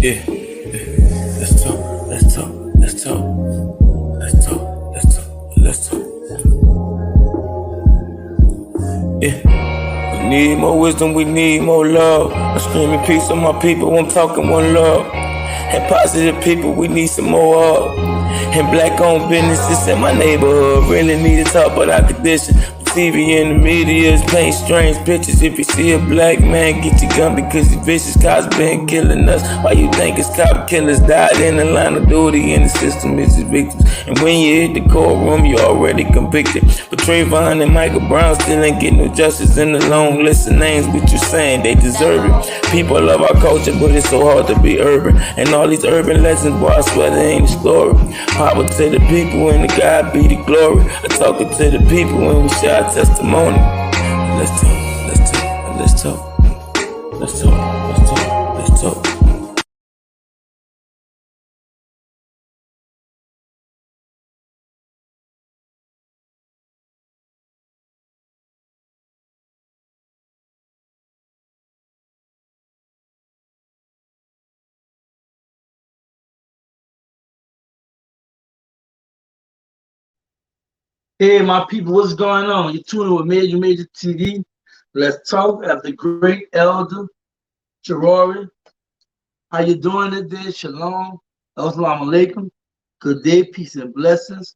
Yeah, let's talk, let's talk, let's talk, let's talk, let's talk, let's talk. Yeah, we need more wisdom, we need more love. I'm screaming peace on my people, I'm talking one love. And positive people, we need some more of. And black-owned businesses in my neighborhood really need to talk about our condition. TV and the media is painting strange pictures. If you see a black man, get your gun because these vicious cops been killing us. Why you think it's cop killers died in the line of duty and the system is his victims? And when you hit the courtroom, you already convicted. But Trayvon and Michael Brown still ain't getting no justice in the long list of names. What you saying? They deserve it. People love our culture, but it's so hard to be urban. And all these urban legends, boy, I swear they ain't the story. Power to the people and the God be the glory. I'm talking to the people when we share our testimony. Let's talk, let's talk, let's talk, let's talk, let's talk, let's talk. Hey, my people, what's going on? You're tuning with Major TV. Let's talk at the great elder, Chirori. How you doing today? Shalom. Assalamu alaikum. Good day, peace and blessings.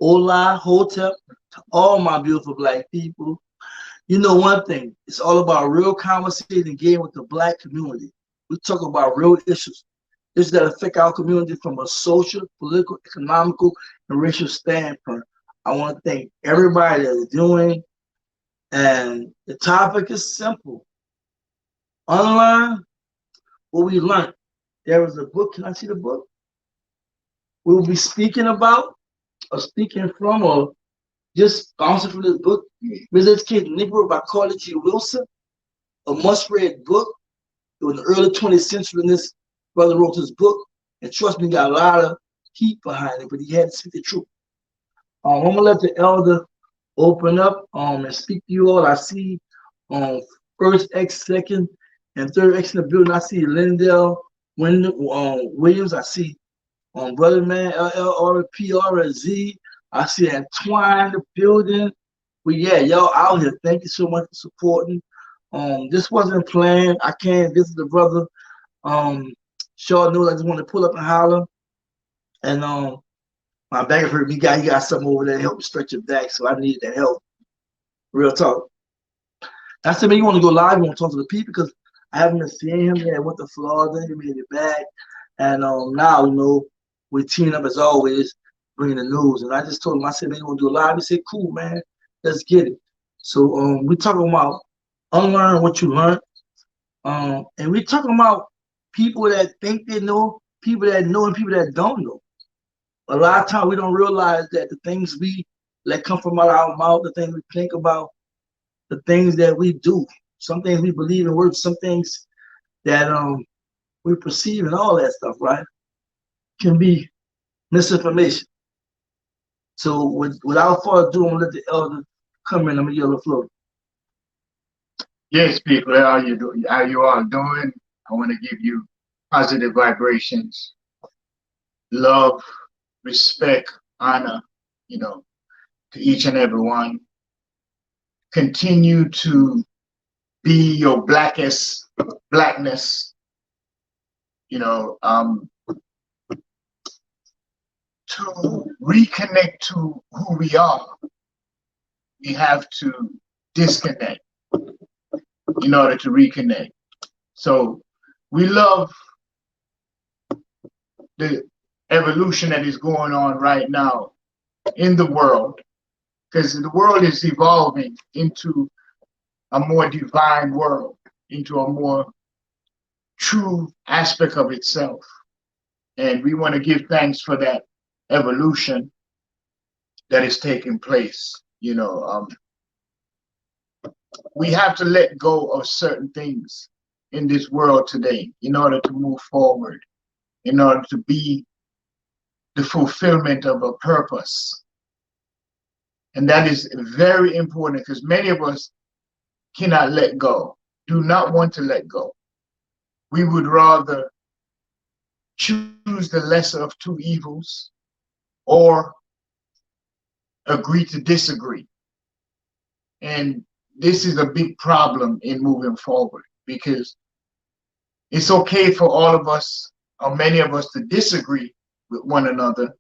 Hola, hotep, to all my beautiful black people. You know one thing, it's all about real conversation and game with the black community. We talk about real issues that affect our community from a social, political, economical, and racial standpoint. I want to thank everybody that is doing, and the topic is simple. Unlearn what we learned. There is a book. Can I see the book? We'll be speaking about, or speaking from, or just bouncing from this book. MizEducation, Negro by Carter G. Wilson, a must-read book. It was in the early 20th century when this brother wrote this book. And trust me, he got a lot of heat behind it, but he had to speak the truth. I'm gonna let the elder open up and speak to you all. I see first X, second, and third X in the building. I see Lindell Williams. I see Brother Man LLRPRZ. I see Antoine in the building. But yeah, y'all out here. Thank you so much for supporting. This wasn't planned. I can't visit the brother. Short news. I just want to pull up and holler. And my back hurt. He got something over there to help me stretch your back, so I need that help. Real talk. I said, man, you want to go live? You want to talk to the people because I haven't been seeing him yet. I went to Florida. He made it back, and now we're teaming up as always, bringing the news. And I just told him, I said, man, you want to do a live? He said, cool, man, let's get it. So we're talking about unlearn what you learned, and we're talking about people that think they know, people that know, and people that don't know. A lot of times we don't realize that the things we let come from our mouth, the things we think about, the things that we do, some things we believe in words, some things that we perceive and all that stuff, right, can be misinformation. So without further ado, I'm gonna let the elder come in. I'm gonna yell the floor. Yes, people, how you doing? How you all doing? I want to give you positive vibrations, love, respect, honor, to each and every one. Continue to be your blackness, to reconnect to who we are. We have to disconnect in order to reconnect. So we love the evolution that is going on right now in the world, because the world is evolving into a more divine world, into a more true aspect of itself. And we want to give thanks for that evolution that is taking place. We have to let go of certain things in this world today in order to move forward, in order to be the fulfillment of a purpose. And that is very important because many of us cannot let go, do not want to let go. We would rather choose the lesser of two evils, or agree to disagree. And this is a big problem in moving forward, because it's okay for all of us, or many of us, to disagree with one another.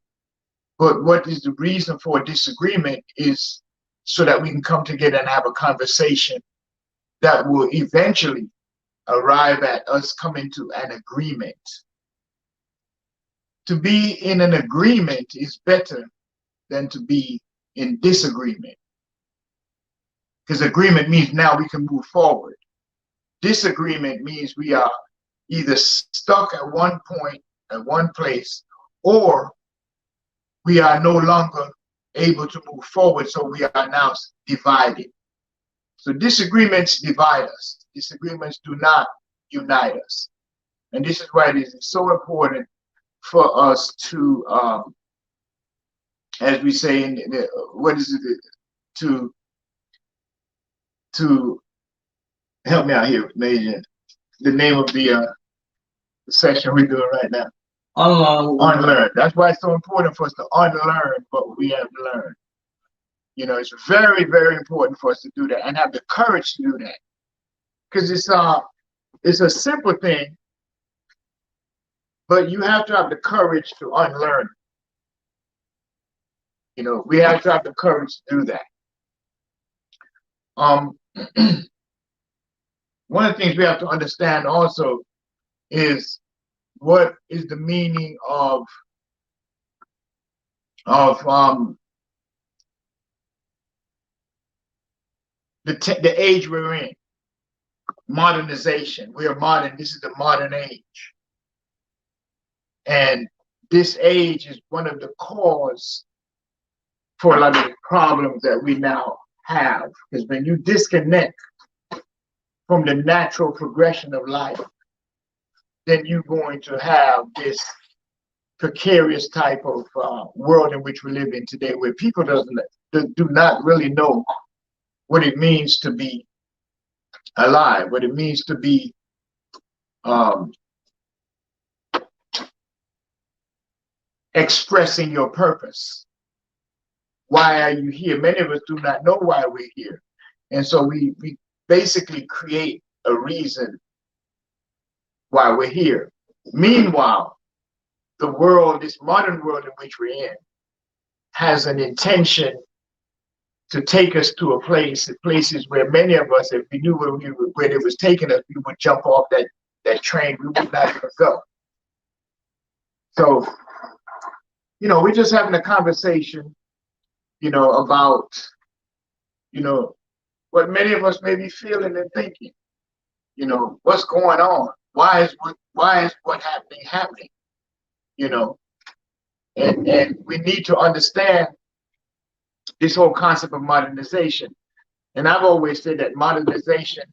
But what is the reason for disagreement is so that we can come together and have a conversation that will eventually arrive at us coming to an agreement. To be in an agreement is better than to be in disagreement, because agreement means now we can move forward. Disagreement means we are either stuck at one point, at one place, or we are no longer able to move forward, so we are now divided. So disagreements divide us. Disagreements do not unite us. And this is why it is so important for us to, as we say in the, what is it, to help me out here, Major, the name of the session we're doing right now. Unlearn. That's why it's so important for us to unlearn what we have learned. You know, it's very, very important for us to do that and have the courage to do that. Because it's a simple thing, but you have to have the courage to unlearn. You know, we have to have the courage to do that. One of the things we have to understand also is what is the meaning of the age we're in. Modernization. We are modern. This is the modern age. And this age is one of the cause for a lot of the problems that we now have. Because when you disconnect from the natural progression of life, then you're going to have this precarious type of world in which we live in today, where people do not really know what it means to be alive, what it means to be expressing your purpose. Why are you here? Many of us do not know why we're here. And so we basically create a reason why we're here. Meanwhile, the world, this modern world in which we're in, has an intention to take us to a places where many of us, if we knew where it was taking us, we would jump off that train. We would not even go. So, you know, we're just having a conversation, you know, about, you know, what many of us may be feeling and thinking. You know, what's going on? Why is what happening? You know, and we need to understand this whole concept of modernization. And I've always said that modernization,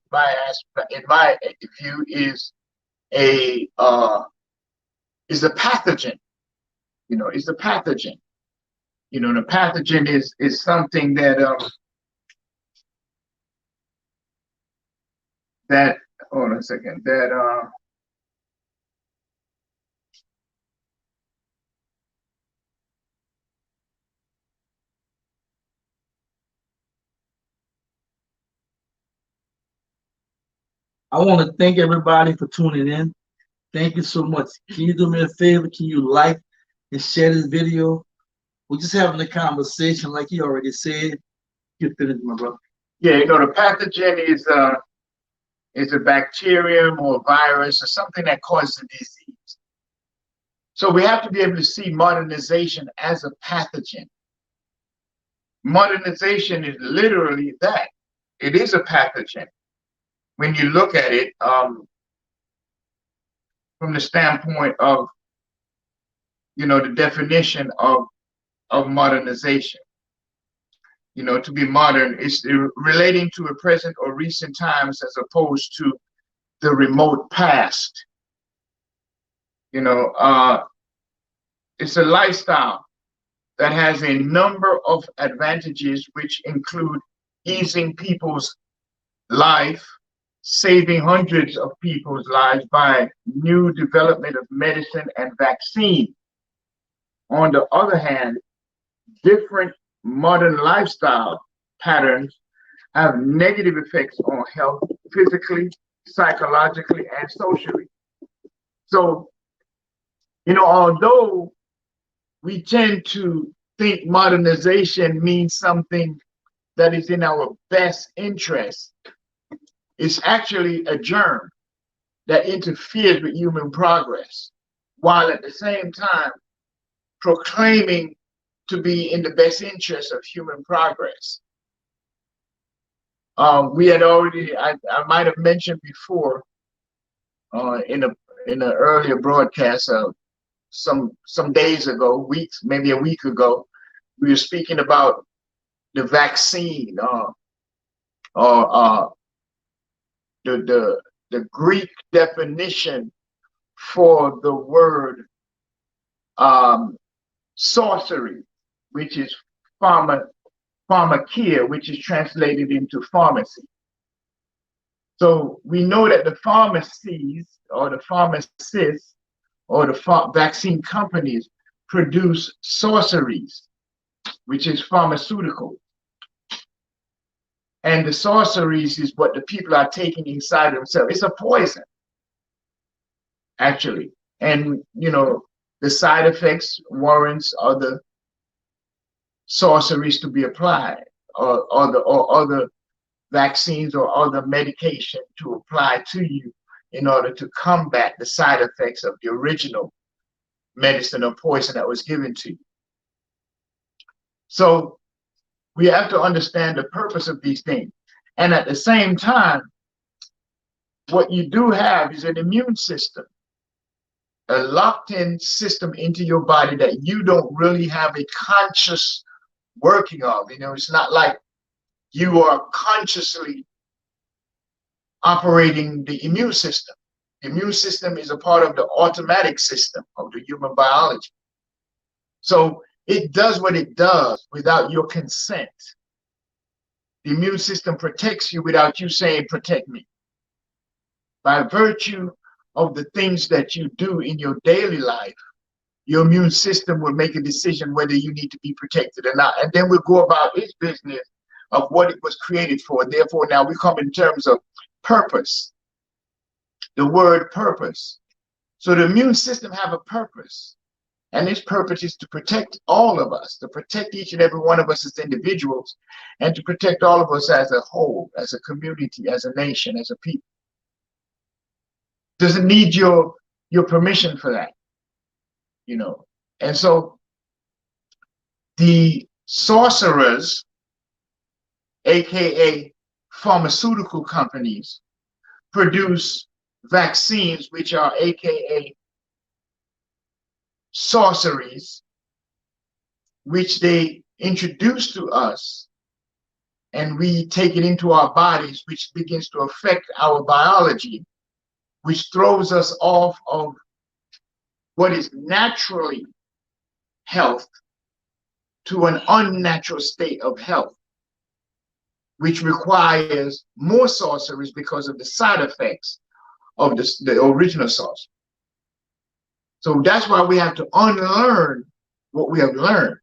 in my view, is a pathogen. You know, it's a pathogen. You know, the pathogen is something that hold on a second, I want to thank everybody for tuning in. Thank you so much. Can you do me a favor? Can you like and share this video? We're just having a conversation, like you already said. You finished, my brother. Yeah, you know, the pathogen is a bacterium or a virus or something that causes a disease. So we have to be able to see modernization as a pathogen. Modernization is literally that. It is a pathogen. When you look at it from the standpoint of, you know, the definition of modernization. You know, to be modern is relating to a present or recent times as opposed to the remote past. You know, it's a lifestyle that has a number of advantages, which include easing people's life, saving hundreds of people's lives by new development of medicine and vaccine. On the other hand, different modern lifestyle patterns have negative effects on health physically, psychologically, and socially. So, although we tend to think modernization means something that is in our best interest, it's actually a germ that interferes with human progress, while at the same time proclaiming to be in the best interest of human progress. We had already, I might have mentioned before in an earlier broadcast some days ago, weeks, maybe a week ago, we were speaking about the vaccine, or the Greek definition for the word sorcery, which is pharmakia, which is translated into pharmacy. So we know that the pharmacies or the pharmacists or the vaccine companies produce sorceries, which is pharmaceutical. And the sorceries is what the people are taking inside themselves. It's a poison, actually. And, the side effects warrants other sorceries to be applied, or other vaccines or other medication to apply to you in order to combat the side effects of the original medicine or poison that was given to you. So we have to understand the purpose of these things. And at the same time, what you do have is an immune system, a locked-in system into your body that you don't really have a conscious working of. It's not like you are consciously operating the immune system. The immune system is a part of the automatic system of the human biology. So it does what it does without your consent. The immune system protects you without you saying, protect me. By virtue of the things that you do in your daily life, your immune system will make a decision whether you need to be protected or not. And then we'll go about its business of what it was created for. Therefore, now we come in terms of purpose, the word purpose. So the immune system have a purpose. And its purpose is to protect all of us, to protect each and every one of us as individuals, and to protect all of us as a whole, as a community, as a nation, as a people. Doesn't need your permission for that, And so the sorcerers, aka pharmaceutical companies, produce vaccines, which are aka sorceries, which they introduce to us, and we take it into our bodies, which begins to affect our biology, which throws us off of what is naturally health to an unnatural state of health, which requires more sorceries because of the side effects of the original sorcery. So that's why we have to unlearn what we have learned.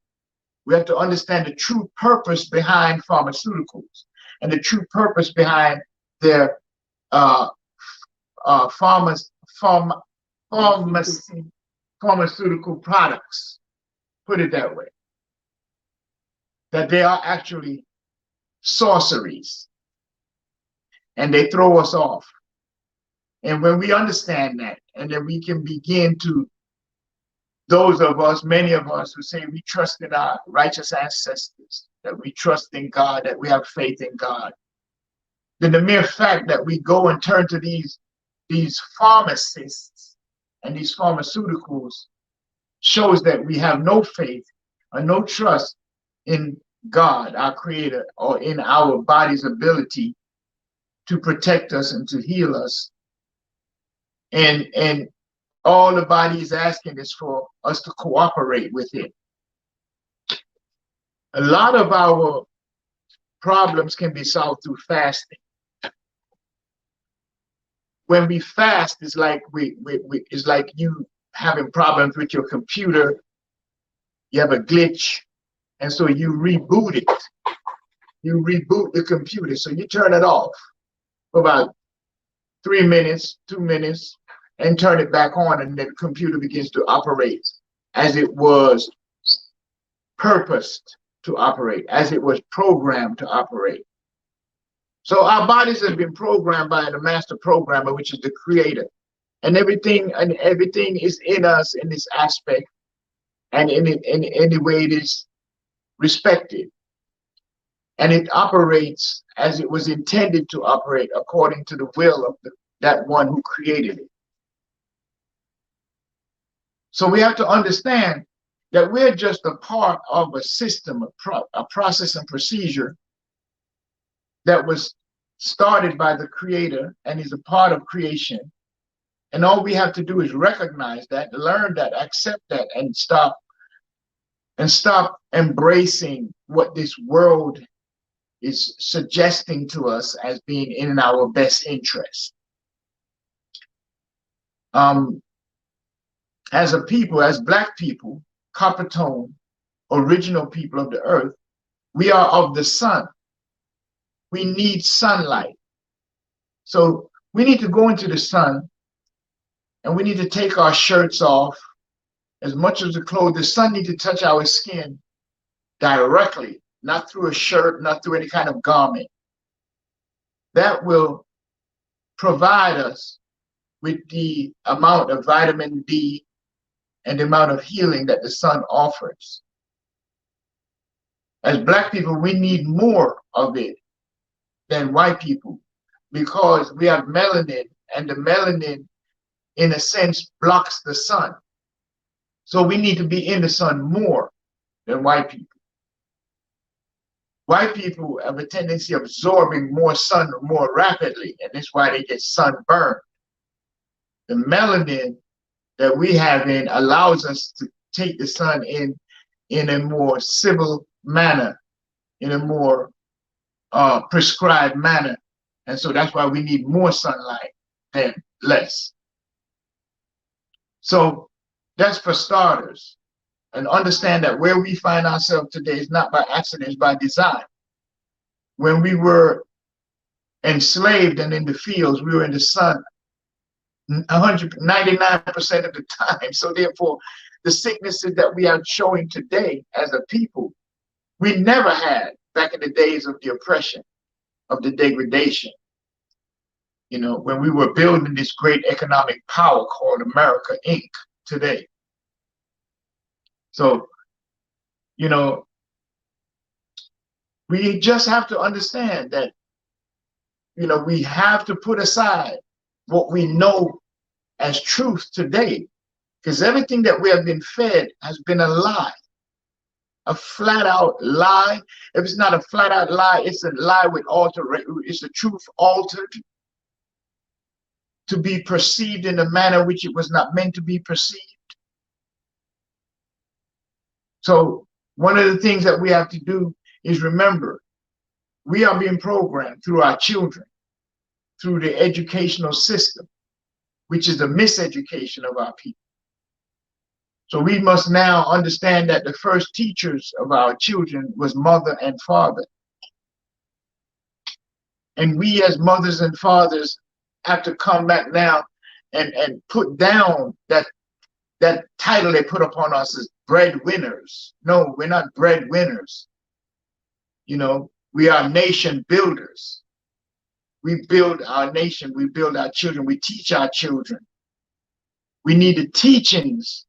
We have to understand the true purpose behind pharmaceuticals and the true purpose behind their pharmaceutical products, put it that way, that they are actually sorceries and they throw us off. And when we understand that, and then we can begin to, those of us, many of us who say we trust in our righteous ancestors, that we trust in God, that we have faith in God, then the mere fact that we go and turn to these pharmacists and these pharmaceuticals shows that we have no faith or no trust in God, our creator, or in our body's ability to protect us and to heal us. And all the body is asking is for us to cooperate with it. A lot of our problems can be solved through fasting. when we fast, it's like it's like you having problems with your computer. You have a glitch, and so you reboot it. You reboot the computer, so you turn it off for about 3 minutes, 2 minutes, and turn it back on, and the computer begins to operate as it was purposed to operate, as it was programmed to operate. So our bodies have been programmed by the master programmer, which is the creator. And everything is in us in this aspect, and in the way it is respected. And it operates as it was intended to operate, according to the will of that one who created it. So we have to understand that we're just a part of a system, a process and procedure that was started by the creator and is a part of creation. And all we have to do is recognize that, learn that, accept that, and stop embracing what this world is suggesting to us as being in our best interest. As a people, as Black people, copper tone, original people of the earth, we are of the sun. We need sunlight. So we need to go into the sun, and we need to take our shirts off as much as the clothes. The sun needs to touch our skin directly, not through a shirt, not through any kind of garment. That will provide us with the amount of vitamin D and the amount of healing that the sun offers. As Black people, we need more of it than white people, because we have melanin, and the melanin, in a sense, blocks the sun. So we need to be in the sun more than white people. White people have a tendency of absorbing more sun more rapidly, and that's why they get sunburned. The melanin that we have in allows us to take the sun in a more civil manner, in a more prescribed manner. And so that's why we need more sunlight than less. So that's for starters. And understand that where we find ourselves today is not by accident, it's by design. When we were enslaved and in the fields, we were in the sun 99% of the time. So therefore, the sicknesses that we are showing today as a people, we never had back in the days of the oppression, of the degradation. You know, when we were building this great economic power called America Inc. today. So, you know, we just have to understand that, you know, we have to put aside what we know as truth today, because everything that we have been fed has been a lie, a flat out lie. If it's not a flat out lie, it's a lie with it's the truth altered to be perceived in a manner which it was not meant to be perceived. So one of the things that we have to do is remember, we are being programmed through our children, through the educational system, which is the miseducation of our people. So we must now understand that the first teachers of our children was mother and father. And we as mothers and fathers have to come back now and put down that title they put upon us as breadwinners. No, we're not breadwinners. You know, we are nation builders. We build our nation, we build our children, we teach our children. We need the teachings.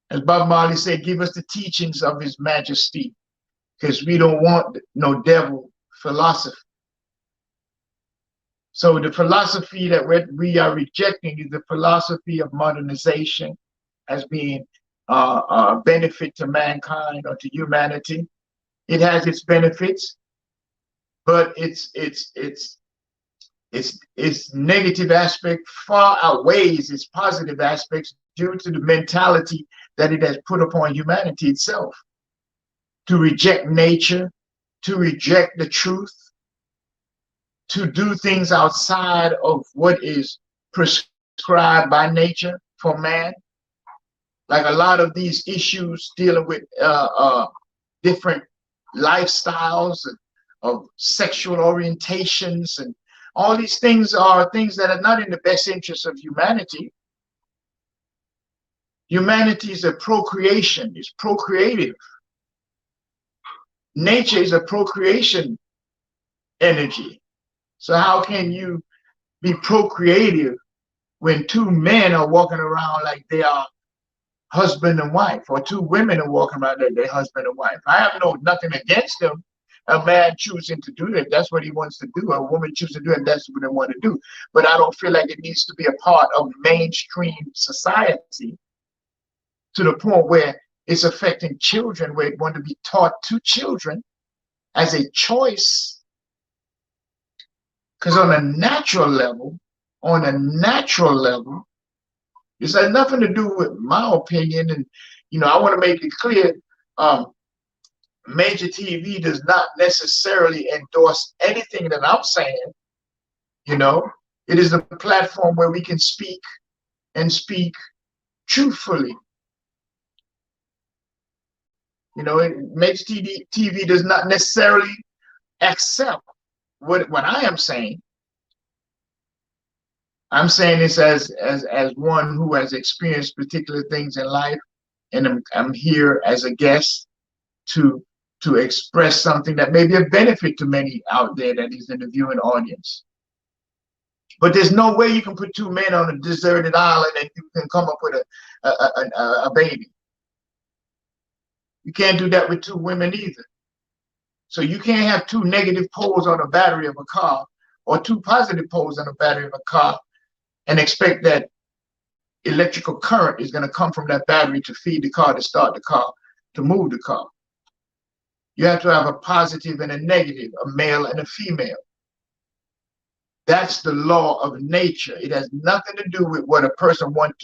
As Bob Marley said, give us the teachings of His Majesty, because we don't want no devil philosophy. So the philosophy that we are rejecting is the philosophy of modernization as being a benefit to mankind or to humanity. It has its benefits, but its negative aspect far outweighs its positive aspects due to the mentality that it has put upon humanity itself, to reject nature, to reject the truth, to do things outside of what is prescribed by nature for man. Like a lot of these issues dealing with different lifestyles of sexual orientations, and all these things are things that are not in the best interest of humanity. Humanity is a procreation, it's procreative. Nature is a procreation energy. So how can you be procreative when two men are walking around like they are husband and wife, or two women are walking around like they're husband and wife? I have nothing against them. A man choosing to do that, that's what he wants to do. A woman choosing to do it, that's what they want to do. But I don't feel like it needs to be a part of mainstream society to the point where it's affecting children, where it want to be taught to children as a choice. Because on a natural level, this has nothing to do with my opinion. And, I want to make it clear, Major TV does not necessarily endorse anything that I'm saying. It is a platform where we can speak and speak truthfully. Major TV does not necessarily accept what I am saying. I'm saying this as one who has experienced particular things in life, and I'm here as a guest to express something that may be of benefit to many out there that is in the viewing audience. But there's no way you can put two men on a deserted island and you can come up with a baby. You can't do that with two women either. So you can't have two negative poles on a battery of a car or two positive poles on a battery of a car and expect that electrical current is going to come from that battery to feed the car, to start the car, to move the car. You have to have a positive and a negative, a male and a female. That's the law of nature. It has nothing to do with what a person wants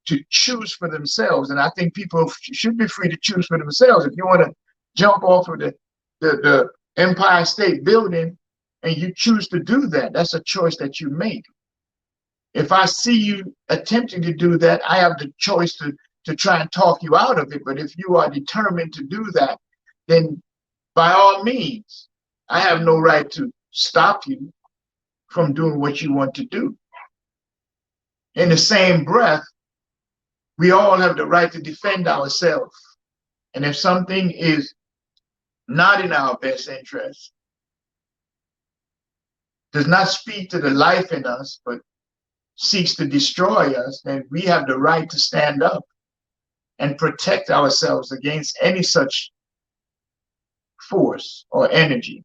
to choose for themselves. And I think people should be free to choose for themselves. If you want to jump off of the Empire State Building and you choose to do that, that's a choice that you make. If I see you attempting to do that, I have the choice to try and talk you out of it. But if you are determined to do that, then by all means, I have no right to stop you from doing what you want to do. In the same breath, we all have the right to defend ourselves. And if something is not in our best interest, does not speak to the life in us, but seeks to destroy us, then we have the right to stand up and protect ourselves against any such force or energy.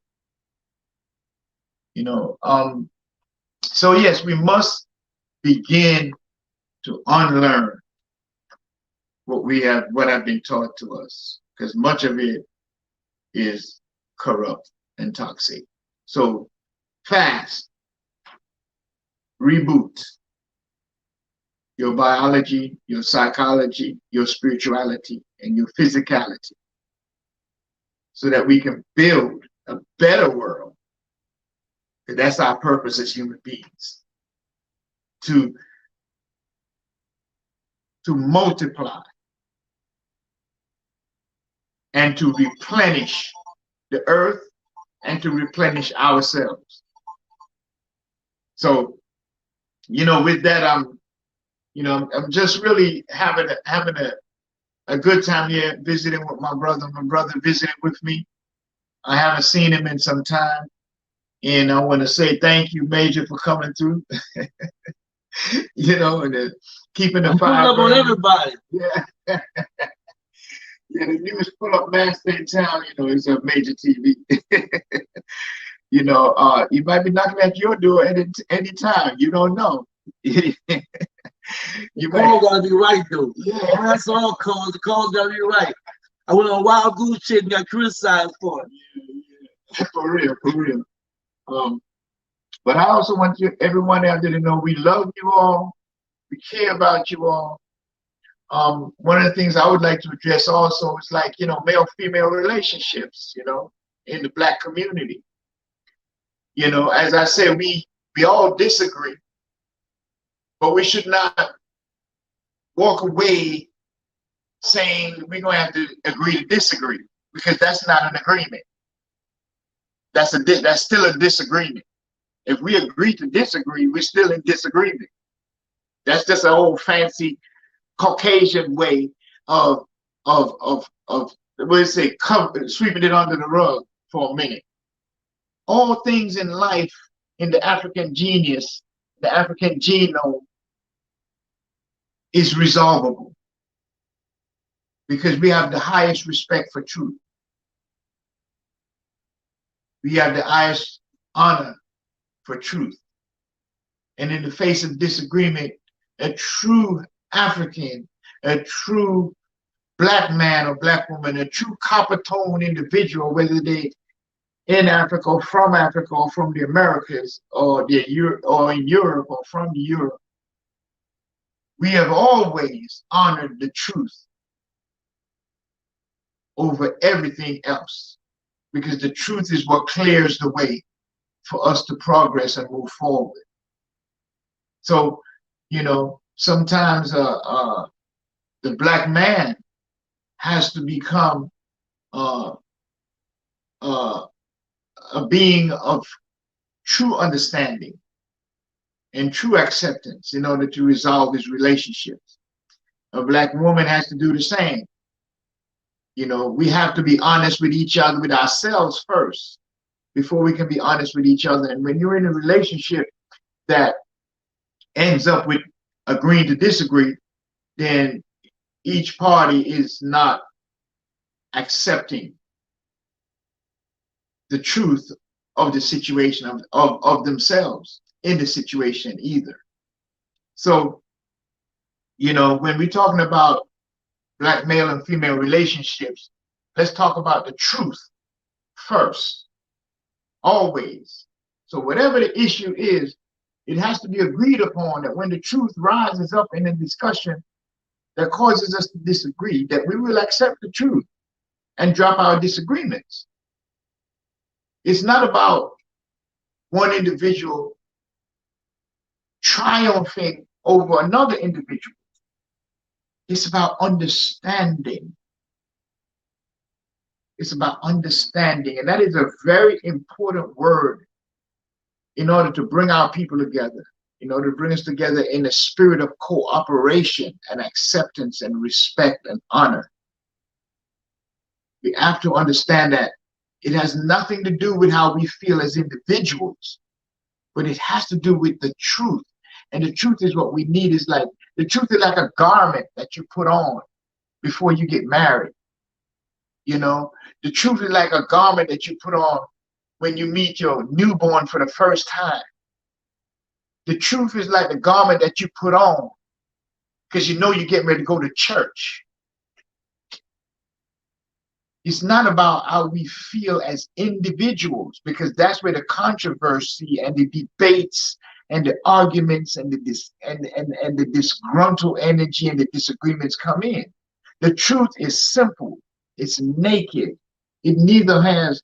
So yes, we must begin to unlearn what have been taught to us, because much of it is corrupt and toxic. So fast, reboot your biology, your psychology, your spirituality, and your physicality, so that we can build a better world. Because that's our purpose as human beings, to multiply and to replenish the earth and to replenish ourselves. So, with that, I'm just really having a good time here, visiting with my brother visiting with me. I haven't seen him in some time. And I want to say thank you, Major, for coming through. And keeping the fire up on everybody. Yeah. Yeah, the newest pull-up master in town, is a Major TV. You might be knocking at your door at any time. You don't know. You call gotta be right though. Yeah. That's all calls. The calls gotta be right. I went on wild goose shit and got criticized for it. Yeah. For real. But I also want everyone out there to know we love you all. We care about you all. One of the things I would like to address also is male-female relationships, in the Black community. You know, as I said, we all disagree, but we should not walk away saying we're going to have to agree to disagree, because that's not an agreement. That's still a disagreement. If we agree to disagree, we're still in disagreement. That's just an old fancy Caucasian way of what do you say, sweeping it under the rug for a minute. All things in life, in the African genius, the African genome, is resolvable, because we have the highest respect for truth. We have the highest honor for truth. And in the face of disagreement, a true African, a true Black man or Black woman, a true copper-tone individual, whether they in Africa or from the Americas or in Europe or from Europe, we have always honored the truth over everything else, because the truth is what clears the way for us to progress and move forward. So, you know, sometimes the Black man has to become a being of true understanding and true acceptance in order to resolve his relationships. A Black woman has to do the same. You know, we have to be honest with each other, with ourselves first, before we can be honest with each other. And when you're in a relationship that ends up with agreeing to disagree, then each party is not accepting the truth of the situation, of themselves in the situation either. So, you know, when we're talking about Black male and female relationships, let's talk about the truth first, always. So whatever the issue is, it has to be agreed upon that when the truth rises up in a discussion that causes us to disagree, that we will accept the truth and drop our disagreements. It's not about one individual triumphing over another individual. It's about understanding. It's about understanding. And that is a very important word in order to bring our people together, in order to bring us together in a spirit of cooperation and acceptance and respect and honor. We have to understand that it has nothing to do with how we feel as individuals, but it has to do with the truth. And the truth is what we need. Is like, the truth is like a garment that you put on before you get married. You know, the truth is like a garment that you put on when you meet your newborn for the first time. The truth is like a garment that you put on because you know you're getting ready to go to church. It's not about how we feel as individuals, because that's where the controversy and the debates and the arguments and the disgruntled energy and the disagreements come in. The truth is simple. It's naked. It neither has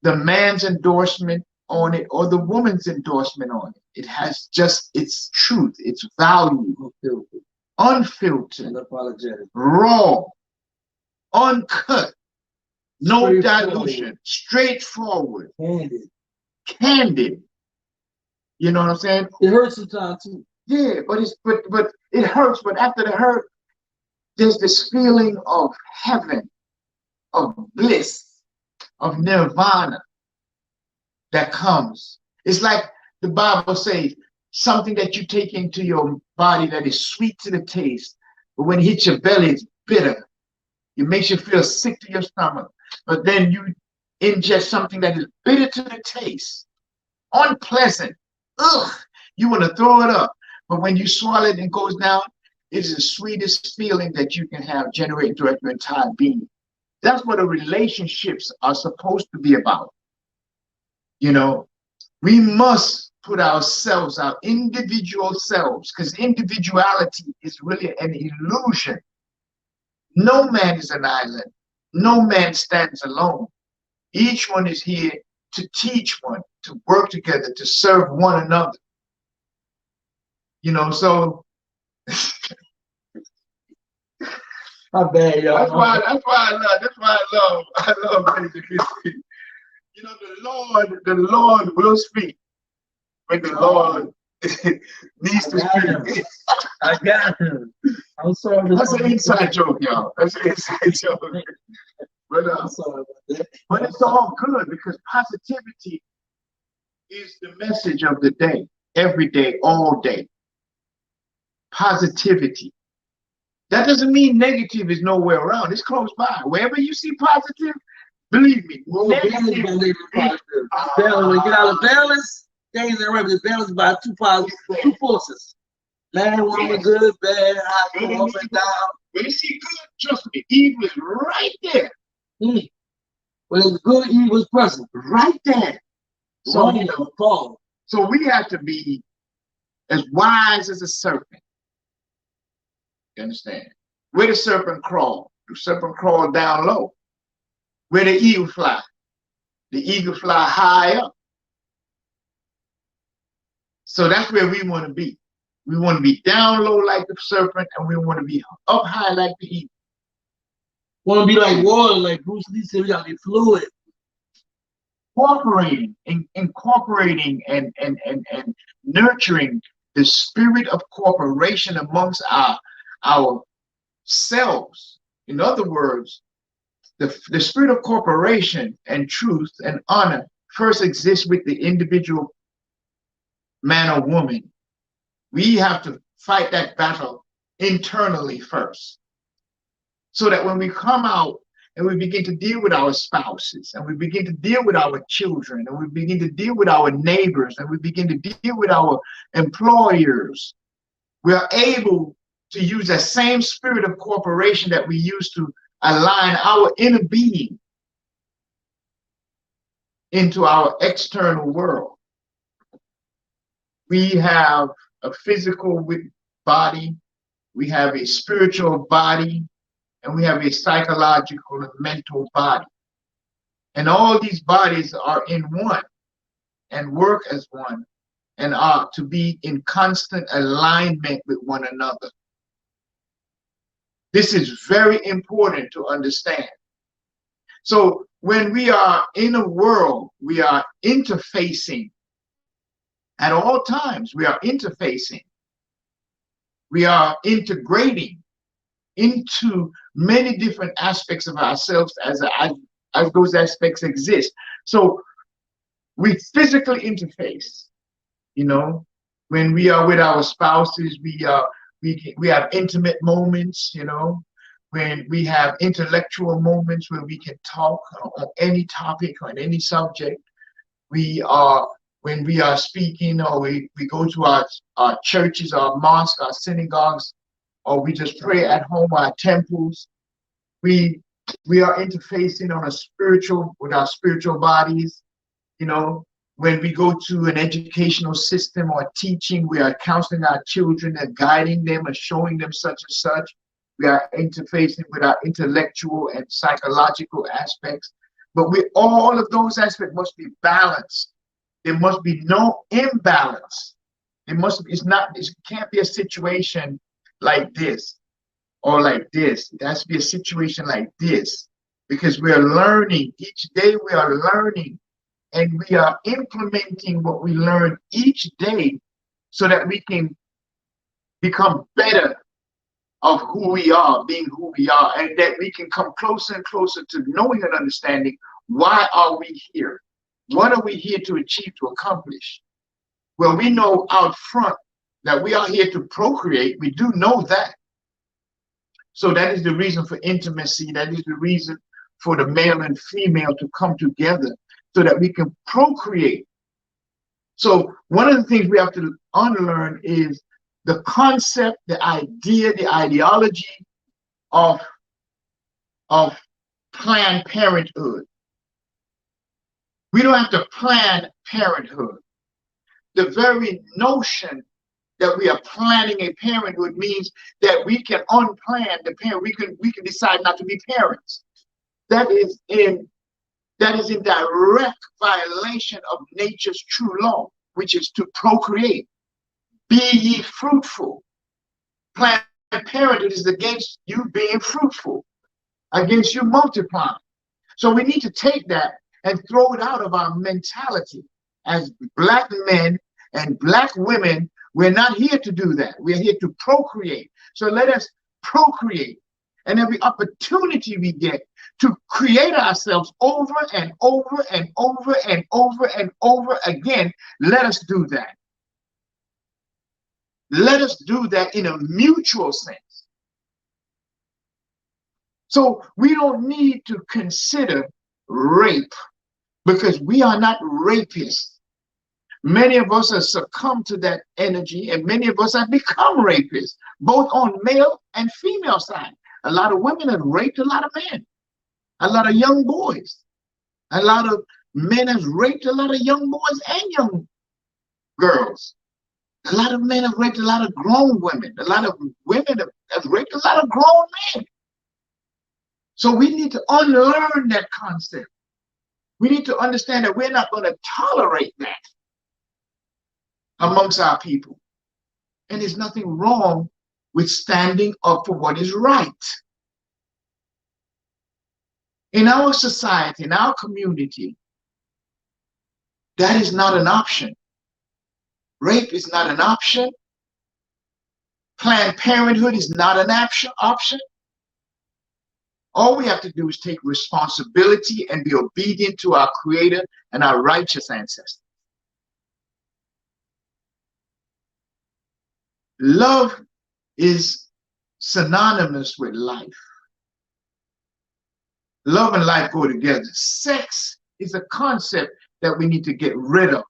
the man's endorsement on it or the woman's endorsement on it. It has just its truth, its value, unfiltered, unapologetic, raw, uncut, no dilution, straightforward, candid. You know what I'm saying? It hurts sometimes too. Yeah, but it hurts. But after the hurt, there's this feeling of heaven, of bliss, of nirvana that comes. It's like the Bible says, something that you take into your body that is sweet to the taste, but when it hits your belly, it's bitter. It makes you feel sick to your stomach. But then you ingest something that is bitter to the taste, unpleasant. Ugh, you want to throw it up. But when you swallow it and it goes down, it's the sweetest feeling that you can have generated throughout your entire being. That's what the relationships are supposed to be about. You know, we must put ourselves, our individual selves, because individuality is really an illusion. No man is an island. No man stands alone. Each one is here to teach one, to work together, to serve one another. You know, so My bad, y'all. that's why I love MizEducation. You know, the Lord will speak when the Lord needs to speak. I got him. I'm sorry. That's an inside joke, y'all. That's an inside joke. But, I'm sorry about that. but it's all good because positivity is the message of the day, every day, all day. Positivity. That doesn't mean negative is nowhere around. It's close by. Wherever you see positive, believe me. Balance, when you get out of balance, things ain't right. It's balanced by two forces. Man, woman, good, bad, high, go up and down. When you see good, trust me, evil is right there. When it's good, evil is present. Right there. So, you know, fall. So we have to be as wise as a serpent. You understand? Where the serpent crawl? The serpent crawl down low. Where the eagle fly? The eagle fly high up. So that's where we want to be. We want to be down low like the serpent, and we want to be up high like the eagle. Want to be like water, like Bruce Lee said, we got to be fluid. Incorporating and nurturing the spirit of cooperation amongst ourselves. In other words, the spirit of cooperation and truth and honor first exists with the individual man or woman. We have to fight that battle internally first, so that when we come out and we begin to deal with our spouses, and we begin to deal with our children, and we begin to deal with our neighbors, and we begin to deal with our employers, we are able to use that same spirit of cooperation that we use to align our inner being into our external world. We have a physical body, we have a spiritual body, and we have a psychological and mental body. And all these bodies are in one and work as one and are to be in constant alignment with one another. This is very important to understand. So when we are in a world, we are interfacing at all times. We are interfacing. We are integrating into many different aspects of ourselves as those aspects exist. So we physically interface, you know, when we are with our spouses, we have intimate moments, you know, when we have intellectual moments where we can talk on any topic, on any subject. When we are speaking, or we go to our churches, our mosques, our synagogues, or we just pray at home, our temples, we are interfacing with our spiritual bodies. You know, when we go to an educational system or teaching, we are counseling our children and guiding them and showing them such and such. We are interfacing with our intellectual and psychological aspects. But all of those aspects must be balanced. There must be no imbalance. It can't be a situation like this or like this. It has to be a situation like this, because we are learning. Each day we are learning, and we are implementing what we learn each day so that we can become better of who we are, being who we are, and that we can come closer and closer to knowing and understanding why are we here? What are we here to achieve, to accomplish? Well, we know out front that we are here to procreate. We do know that. So that is the reason for intimacy. That is the reason for the male and female to come together so that we can procreate. So one of the things we have to unlearn is the concept, the idea, the ideology of Planned Parenthood. We don't have to plan parenthood. The very notion that we are planning a parenthood means that we can unplan the parent. We can decide not to be parents. That is in that is in direct violation of nature's true law, which is to procreate. Be ye fruitful. Planned Parenthood is against you being fruitful, against you multiplying. So we need to take that and throw it out of our mentality. As Black men and Black women, we're not here to do that. We're here to procreate. So let us procreate. And every opportunity we get to create ourselves over and over and over and over and over again, let us do that. Let us do that in a mutual sense. So we don't need to consider rape because we are not rapists. Many of us have succumbed to that energy, and many of us have become rapists, both on male and female side. A lot of women have raped a lot of men, a lot of young boys. A lot of men have raped a lot of young boys and young girls. A lot of men have raped a lot of grown women. A lot of women have raped a lot of grown men. So we need to unlearn that concept. We need to understand that we're not going to tolerate that amongst our people. And there's nothing wrong with standing up for what is right. In our society, in our community, that is not an option. Rape is not an option. Planned Parenthood is not an option. All we have to do is take responsibility and be obedient to our Creator and our righteous ancestors. Love is synonymous with life. Love and life go together. Sex is a concept that we need to get rid of.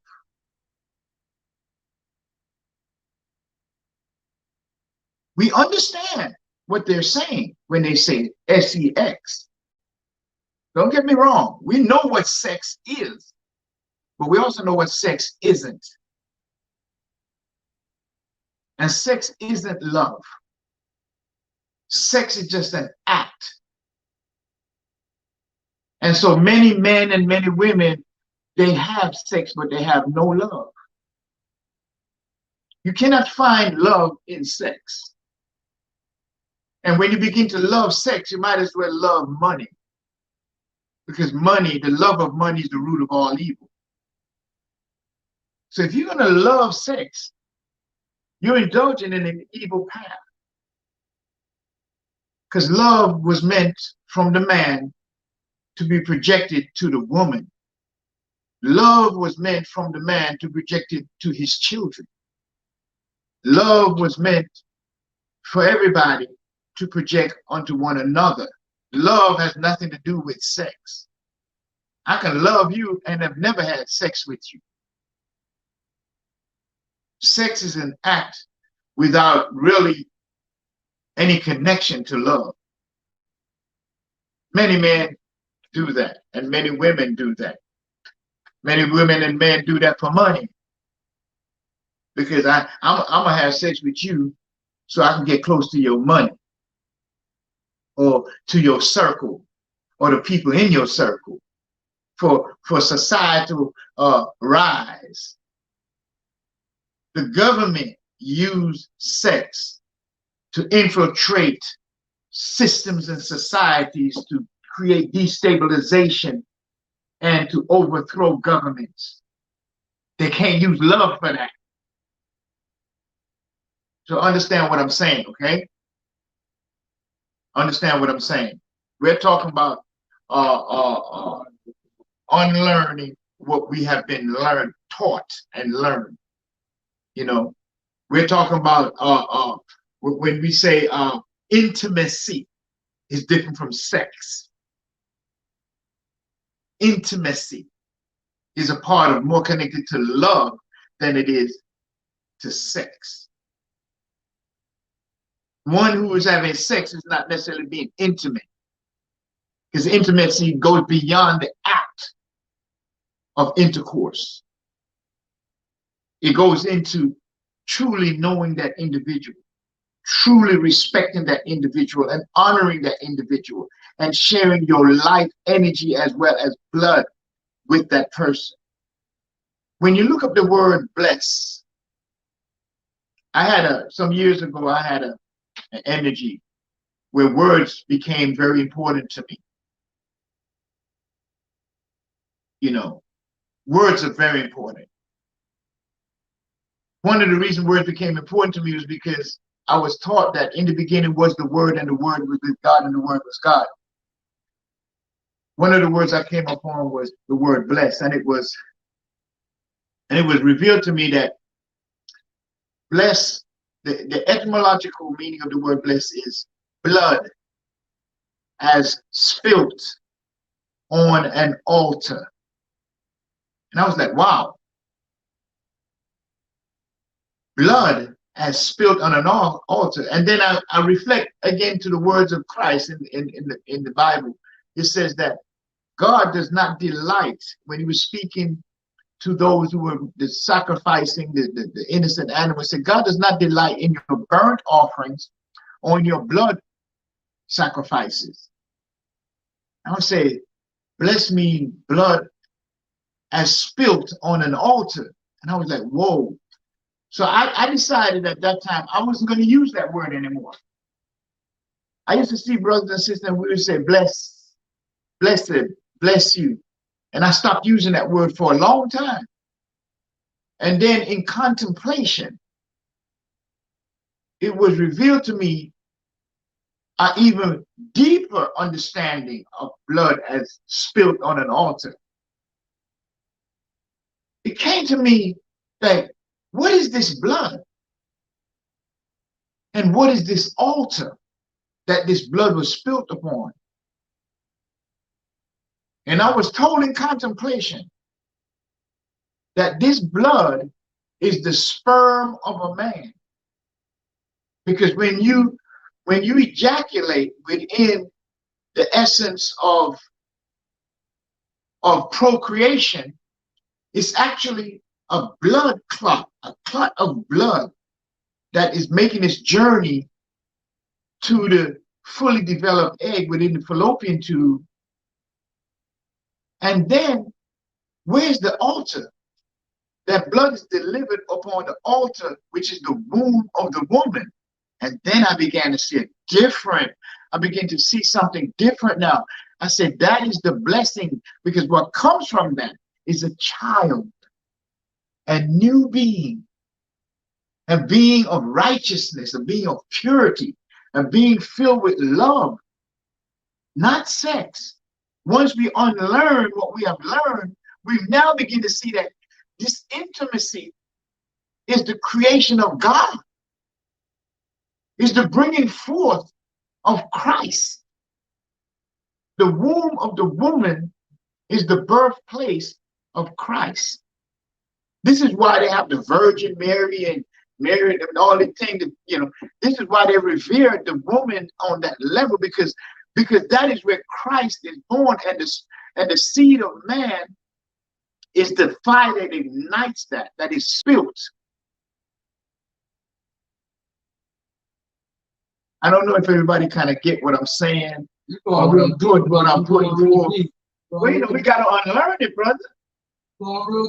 We understand what they're saying when they say sex. Don't get me wrong. We know what sex is, but we also know what sex isn't. And sex isn't love. Sex is just an act. And so many men and many women, they have sex, but they have no love. You cannot find love in sex. And when you begin to love sex, you might as well love money. Because money, the love of money is the root of all evil. So if you're going to love sex, you're indulging in an evil path. Because love was meant from the man to be projected to the woman. Love was meant from the man to be projected to his children. Love was meant for everybody to project onto one another. Love has nothing to do with sex. I can love you and have never had sex with you. Sex is an act without really any connection to love. Many men do that, and many women do that. Many women and men do that for money. Because I'm gonna have sex with you so I can get close to your money, or to your circle, or the people in your circle, for societal rise. The government used sex to infiltrate systems and societies, to create destabilization and to overthrow governments. They can't use love for that. So understand what I'm saying, okay? Understand what I'm saying. We're talking about unlearning what we have been taught and learned. You know, we're talking about when we say intimacy is different from sex. Intimacy is a part of more connected to love than it is to sex. One who is having sex is not necessarily being intimate, because intimacy goes beyond the act of intercourse. It goes into truly knowing that individual. truly respecting that individual and honoring that individual and sharing your life energy as well as blood with that person. When you look up the word bless, some years ago, I had an energy where words became very important to me. You know, words are very important. One of the reasons words became important to me was because I was taught that in the beginning was the Word, and the Word was with God, and the Word was God. One of the words I came upon was the word bless, and it was revealed to me that bless, the etymological meaning of the word bless is blood as spilt on an altar. And I was like, wow. Blood as spilt on an altar. And then I reflect again to the words of Christ in the Bible. It says that God does not delight, when he was speaking to those who were sacrificing the innocent animals, said, God does not delight in your burnt offerings or in your blood sacrifices. I would say, bless me, blood as spilt on an altar. And I was like, whoa. So I decided at that time I wasn't going to use that word anymore. I used to see brothers and sisters, and we would say, bless, blessed, bless you. And I stopped using that word for a long time. And then in contemplation, it was revealed to me an even deeper understanding of blood as spilt on an altar. It came to me that, what is this blood? And what is this altar that this blood was spilt upon? And I was told in contemplation that this blood is the sperm of a man. Because when you ejaculate within the essence of procreation, it's actually a blood clot, a clot of blood that is making its journey to the fully developed egg within the fallopian tube. And then, where's the altar? That blood is delivered upon the altar, which is the womb of the woman. And then I began to see it different. I began to see something different now. I said, that is the blessing, because what comes from that is a child, a new being, a being of righteousness, a being of purity, a being filled with love, not sex. Once we unlearn what we have learned, we now begin to see that this intimacy is the creation of God, is the bringing forth of Christ. The womb of the woman is the birthplace of Christ. This is why they have the Virgin Mary and Mary and all the things that, you know, this is why they revere the woman on that level, because that is where Christ is born, and the seed of man is the fire that ignites that is spilt. I don't know if everybody kind of get what I'm saying, or what I'm putting forth. Well, you know, we got to unlearn it, brother.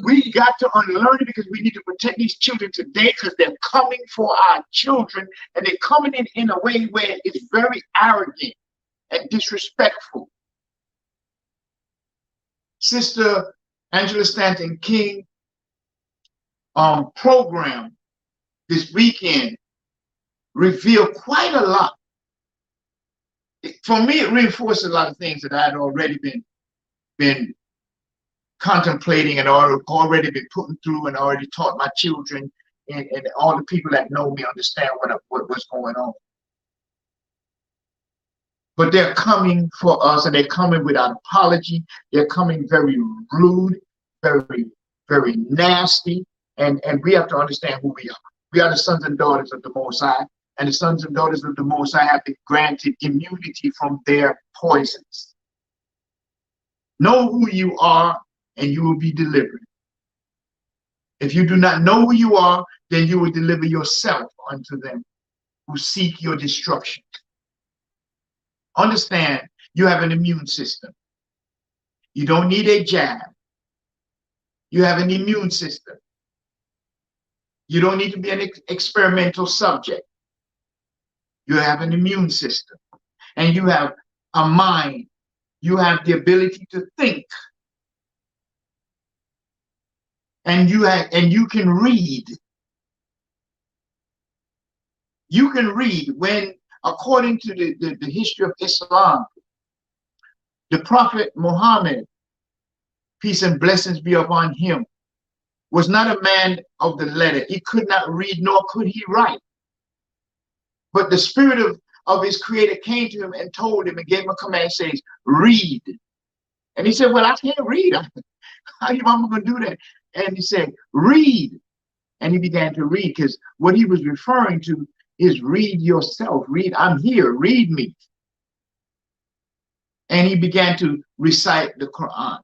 We got to unlearn it, because we need to protect these children today, because they're coming for our children, and they're coming in a way where it's very arrogant and disrespectful. Sister Angela Stanton King program this weekend revealed quite a lot. For me, it reinforced a lot of things that I had already been contemplating and already been putting through, and already taught my children, and all the people that know me understand what's going on. But they're coming for us, and they're coming without apology. They're coming very rude, very, very nasty, and we have to understand who we are. We are the sons and daughters of the Most High, and the sons and daughters of the Most High have been granted immunity from their poisons. Know who you are, and you will be delivered. If you do not know who you are, then you will deliver yourself unto them. who seek your destruction. Understand, you have an immune system. You don't need a jab. You have an immune system. You don't need to be an experimental subject. You have an immune system. And you have a mind. You have the ability to think. And you can read. You can read when, according to the history of Islam, the Prophet Muhammad, peace and blessings be upon him, was not a man of the letter. He could not read, nor could he write. But the spirit of his creator came to him and told him and gave him a command, says, read. And he said, well, I can't read. How am I going to do that? And he said, read. And he began to read, because what he was referring to is read yourself. Read, I'm here, read me. And he began to recite the Quran.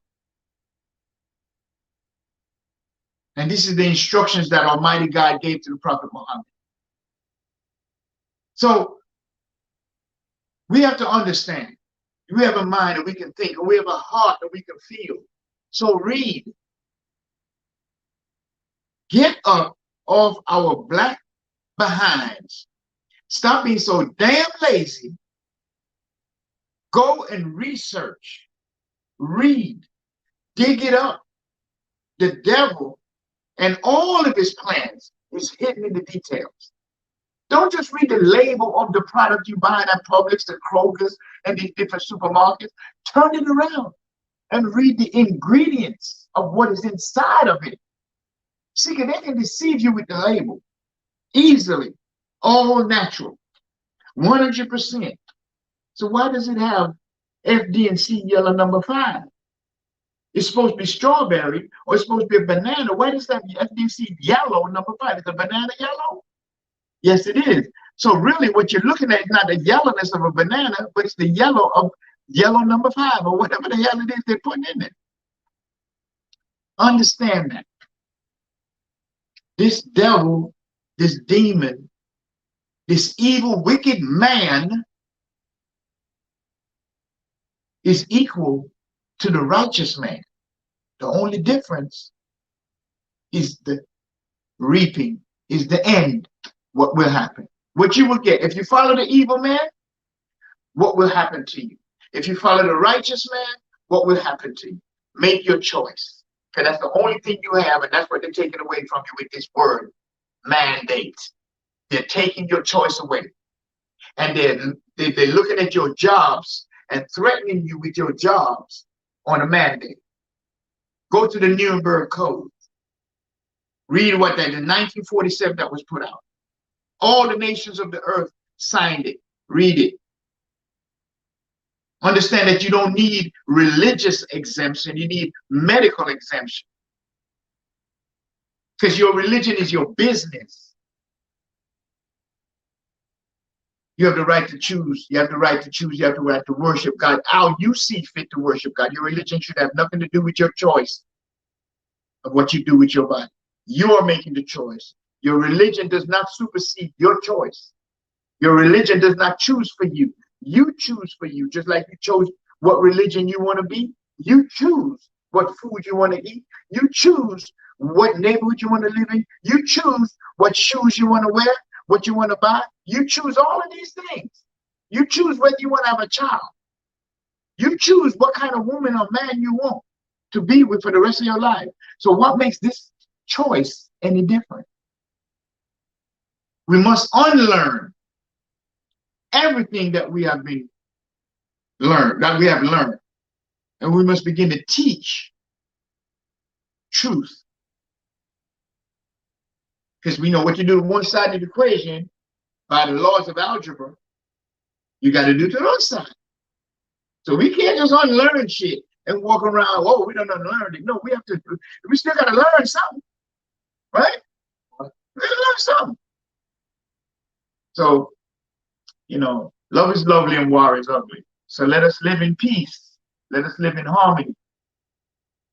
And this is the instructions that Almighty God gave to the Prophet Muhammad. So we have to understand, we have a mind that we can think, and we have a heart that we can feel. So read. Get up off our black behinds. Stop being so damn lazy. Go and research. Read. Dig it up. The devil and all of his plans is hidden in the details. Don't just read the label of the product you buy at Publix, the Kroger's, and these different supermarkets. Turn it around and read the ingredients of what is inside of it. See, they can deceive you with the label easily. All natural, 100%. So why does it have FD&C yellow number 5? It's supposed to be strawberry, or it's supposed to be a banana. Why does that FD&C yellow number 5? Is a banana yellow? Yes, it is. So really what you're looking at is not the yellowness of a banana, but it's the yellow of yellow number 5, or whatever the hell it is they're putting in it. Understand that. This devil, this demon, this evil, wicked man is equal to the righteous man. The only difference is the reaping, is the end, what will happen. What you will get. If you follow the evil man, what will happen to you? If you follow the righteous man, what will happen to you? Make your choice. Because that's the only thing you have, and that's what they're taking away from you with this word, mandate. They're taking your choice away. And they're looking at your jobs and threatening you with your jobs on a mandate. Go to the Nuremberg Code. Read what that in 1947 that was put out. All the nations of the earth signed it. Read it. Understand that you don't need religious exemption. You need medical exemption. Because your religion is your business. You have the right to choose. You have the right to choose. You have the right to worship God how you see fit to worship God. Your religion should have nothing to do with your choice of what you do with your body. You are making the choice. Your religion does not supersede your choice. Your religion does not choose for you. You choose for you, just like you chose what religion you want to be. You choose what food you want to eat. You choose what neighborhood you want to live in. You choose what shoes you want to wear, what you want to buy. You choose all of these things. You choose whether you want to have a child. You choose what kind of woman or man you want to be with for the rest of your life. So what makes this choice any different? We must unlearn everything that we have been learned, that we have learned. And we must begin to teach truth. Because we know what you do to one side of the equation by the laws of algebra, you got to do to the other side. So we can't just unlearn shit and walk around, oh, we don't unlearn it. No, we have to, we still got to learn something, right? We got to learn something. So, you know, love is lovely and war is ugly. So let us live in peace. Let us live in harmony.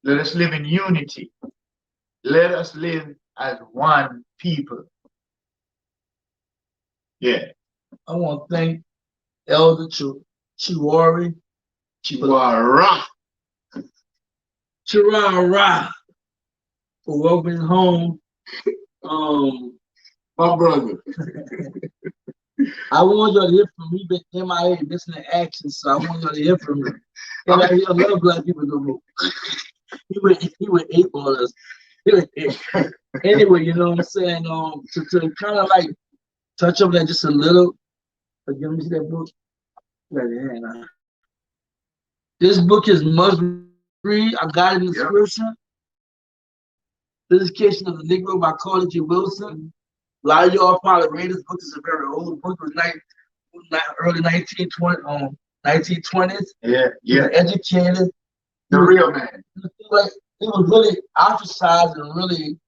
Let us live in unity. Let us live as one people. Yeah. I want to thank Elder Chiwari. Chihuahua. Chirara for welcoming home. My brother. I want y'all to hear from me, but MIA missing in action, so I want y'all to hear from me. And I love black people no more. He would ape on us. Anyway, you know what I'm saying? To kind of like touch on that just a little. Let me see that book. This book is must read. I got it in the description. MizEducation of the Negro by Kadar Wilson. A lot of y'all probably read this book. It's a very old book. It was early 1920s. Yeah. Educated. The real man. Like, he was really ostracized and really,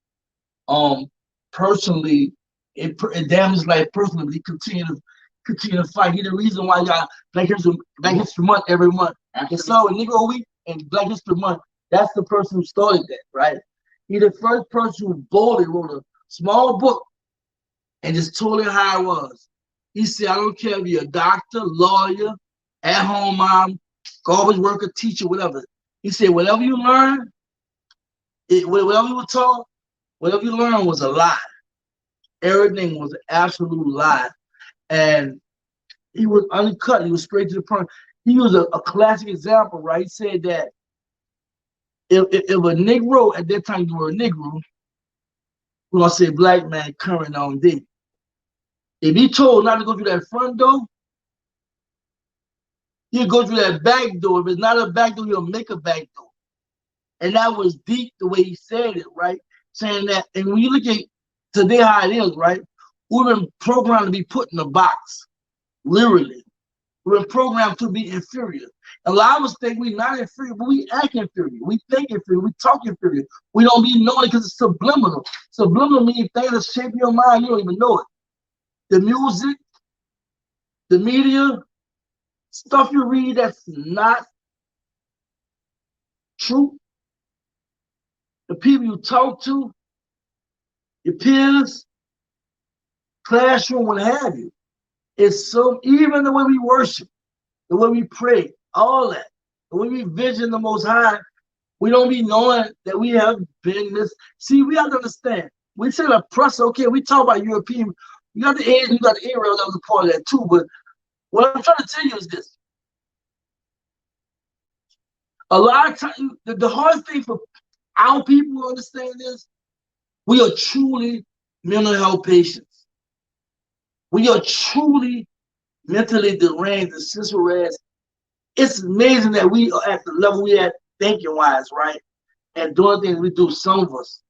personally, it damaged life personally. But he continued to fight. He's the reason why y'all Black History Month every month. And so Negro Week and Black History Month, that's the person who started that, right? He's the first person who boldly wrote a small book and just told it how it was. He said, I don't care if you're a doctor, lawyer, at-home mom, garbage worker, teacher, whatever. He said, whatever you learn, whatever you were taught, whatever you learned was a lie. Everything was an absolute lie. And he was uncut. He was straight to the point. He was a classic example, right? He said that if a Negro, at that time you were a Negro, we're going to say black man current on day. If he told not to go through that front door, he'll go through that back door. If it's not a back door, he'll make a back door. And that was deep the way he said it, right? Saying that, and when you look at today how it is, right? We've been programmed to be put in a box, literally. We've been programmed to be inferior. A lot of us think we're not inferior, but we act inferior. We think inferior. We talk inferior. We don't be knowing it because it's subliminal. Subliminal means things that shape your mind, you don't even know it. The music, the media, stuff you read that's not true. The people you talk to, your peers, classroom, what have you. It's so, even the way we worship, the way we pray, all that, the way we vision the Most High, we don't be knowing that we have been this. See, we have to understand. We say oppressor, okay, we talk about European, you got the Asian, you got the Arab, that was a part of that too, but what I'm trying to tell you is this. A lot of times, the hard thing for our people to understand is we are truly mental health patients. We are truly mentally deranged and sensorized. It's amazing that we are at the level we at thinking wise, right? And doing things we do, some of us.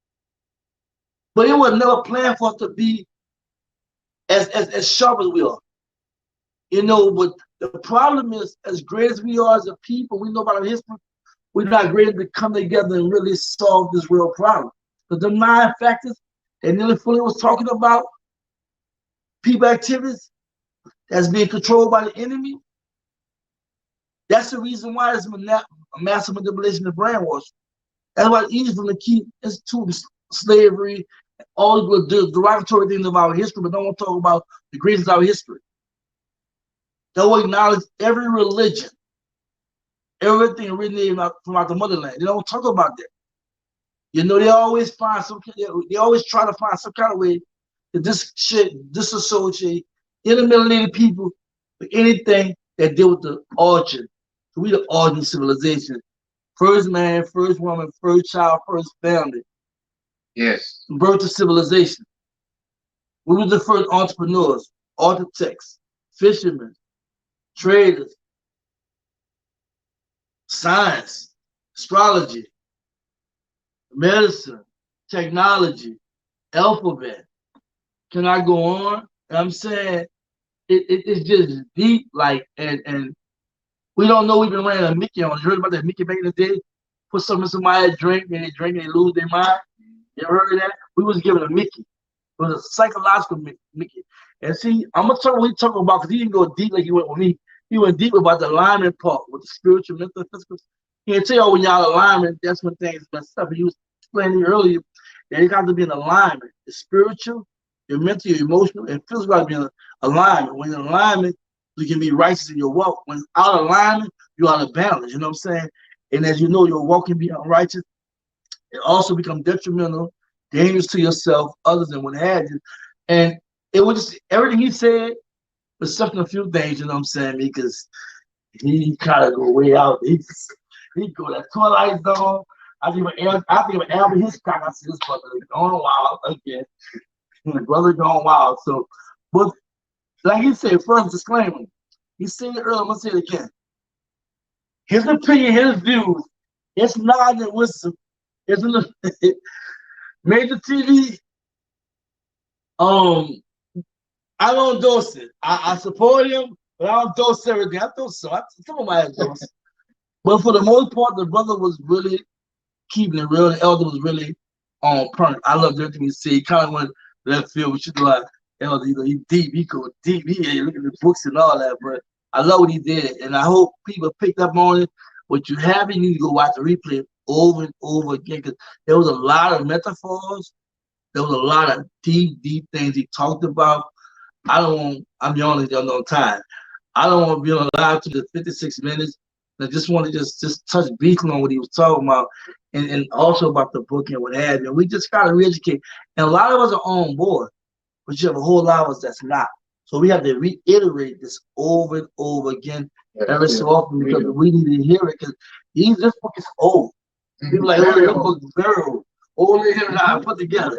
But it was never planned for us to be as sharp as we are. You know, but the problem is, as great as we are as a people, we know about our history, we're not ready to come together and really solve this real problem. But the 9 factors that Nearly Fully was talking about, people activities that's being controlled by the enemy, that's the reason why it's massive manipulation and brainwash. That's why it's easy for them to keep instituting slavery, all the derogatory things of our history, but don't want to talk about the greatness of our history. They will acknowledge every religion, everything written from out the motherland. They don't talk about that. You know, they always find they always try to find some kind of way to disassociate intermelanated people with anything that deal with the origin. So we the origin civilization. First man, first woman, first child, first family. Yes. Birth of civilization. We were the first entrepreneurs, architects, fishermen, traders, science, astrology, medicine, technology, alphabet. Can I go on? And I'm saying it's just deep, like, and we don't know we've been running a Mickey on. You heard about that Mickey back in the day? Put something in somebody's drink and they drink and they lose their mind. You ever heard of that? We was given a Mickey. It was a psychological Mickey. And see, I'm gonna talk what he talking about, because he didn't go deep like he went with me. He went deep about the alignment part with the spiritual, mental, physical. He can tell you when y'all alignment, that's when things mess up. And you was explaining earlier that it got to be an alignment. The spiritual, your mental, your emotional, and physical got to be alignment. When in alignment, you can be righteous in your walk. When out of alignment, you're out of balance. You know what I'm saying? And as you know, your walk can be unrighteous. It also becomes detrimental, dangerous to yourself, others, and what have you. And it was just everything he said was such a few things. You know what I'm saying? Because he kind of go way out. He go that Twilight Zone. I think of Albert Hitchcock. I see this brother going wild again. The brother going wild. So, but like he said, first disclaimer. He said it earlier. I'm gonna say it again. His opinion, his views, it's not in wisdom. It's in the Major TV. I don't endorse it. I support him, but I don't endorse everything. I thought so. Some of my endorse. But for the most part, the brother was really keeping it real. The elder was really on point. I loved everything he said. He kind of went left field, which is like elder. You know, he deep. He go deep. He look at the books and all that. But I love what he did, and I hope people picked up on it. What you have, you need to go watch the replay over and over again, because there was a lot of metaphors. There was a lot of deep things he talked about. I'm the only on time. I don't want to be on live to the 56 minutes. I just want to just touch briefly on what he was talking about, and also about the book and what have you. We just got to re-educate. And a lot of us are on board, but you have a whole lot of us that's not. So we have to reiterate this over and over again, every so often, because we need to hear it. Because this book is old. People like, oh, this book is very old. Older than I put together.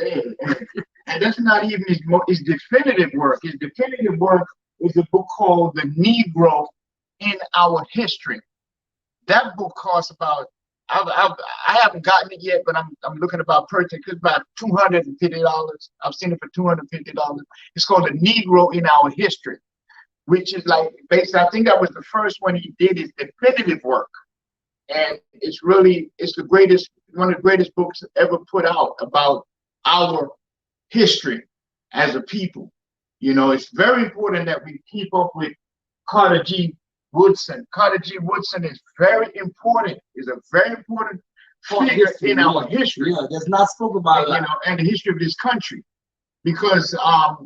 And that's not even his definitive work. His definitive work is a book called The Negro in Our History. That book costs about, I haven't gotten it yet, but I'm looking about purchasing. It's about $250. I've seen it for $250. It's called The Negro in Our History, which is like basically, I think that was the first one he did, his definitive work. And it's the greatest, one of the greatest books ever put out about our history as a people. You know, it's very important that we keep up with Carter G. Woodson. Carter G. Woodson is very important. Is a very important figure in our history. Yeah, that's not spoken about, you know, and the history of this country. Because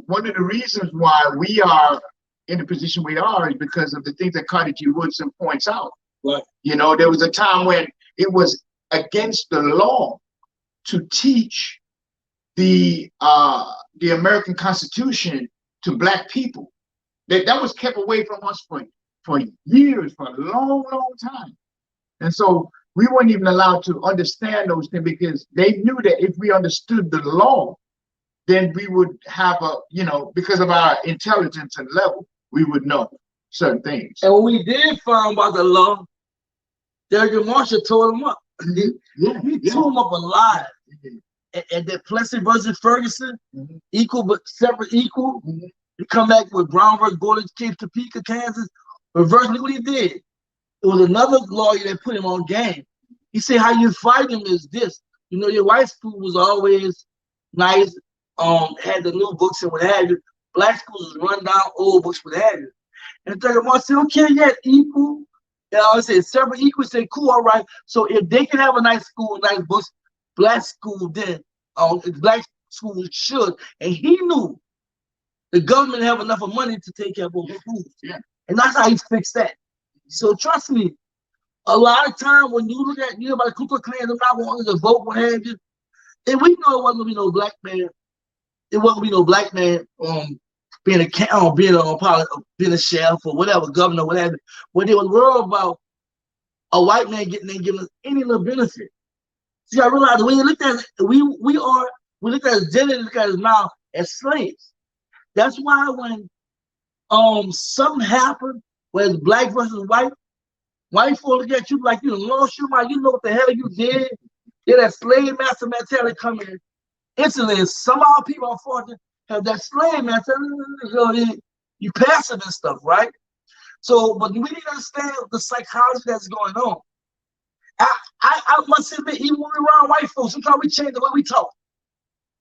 one of the reasons why we are in the position we are is because of the things that Carter G. Woodson points out. Right. You know, there was a time when it was against the law to teach the American Constitution to Black people. That was kept away from us for years, for a long time. And so we weren't even allowed to understand those things, because they knew that if we understood the law, then we would have because of our intelligence and level, we would know certain things. And when we did find about the law, Derrick Marshall tore them up. He tore them up alive. And that Plessy versus Ferguson, equal but separate equal. He come back with Brown versus Board of Chiefs, Topeka, Kansas. Reverse, look what he did. It was another lawyer that put him on game. He said, how you fight him is this. You know, your white school was always nice, had the new books and what have you. Black schools run down old books, what have you. And Derrick Marshall said, okay, yeah, equal. And I said, separate equal. Say, cool, all right. So if they can have a nice school, nice books, Black school then, Black schools should. And he knew the government have enough of money to take care of both schools. Yeah. And that's how he fixed that. So trust me, a lot of time when you look at about the Ku Klux Klan, they're not wanting to vote, what have you. And we know it wasn't gonna be no black man. It wasn't gonna be no black man being a sheriff or whatever, governor, whatever. When they was worried about a white man giving us any little benefit. See, I realized when you look at it, we look at his gender, look at his mouth as slaves. That's why when something happened where it's black versus white folks look at you like you lost your mind, you know what the hell you did. Yeah, that slave master mentality coming in instantly. And some of our people, unfortunately, have that slave mentality. You passive and stuff, right? So, but we need to understand the psychology that's going on. I must admit, even when we're around white folks, sometimes we change the way we talk.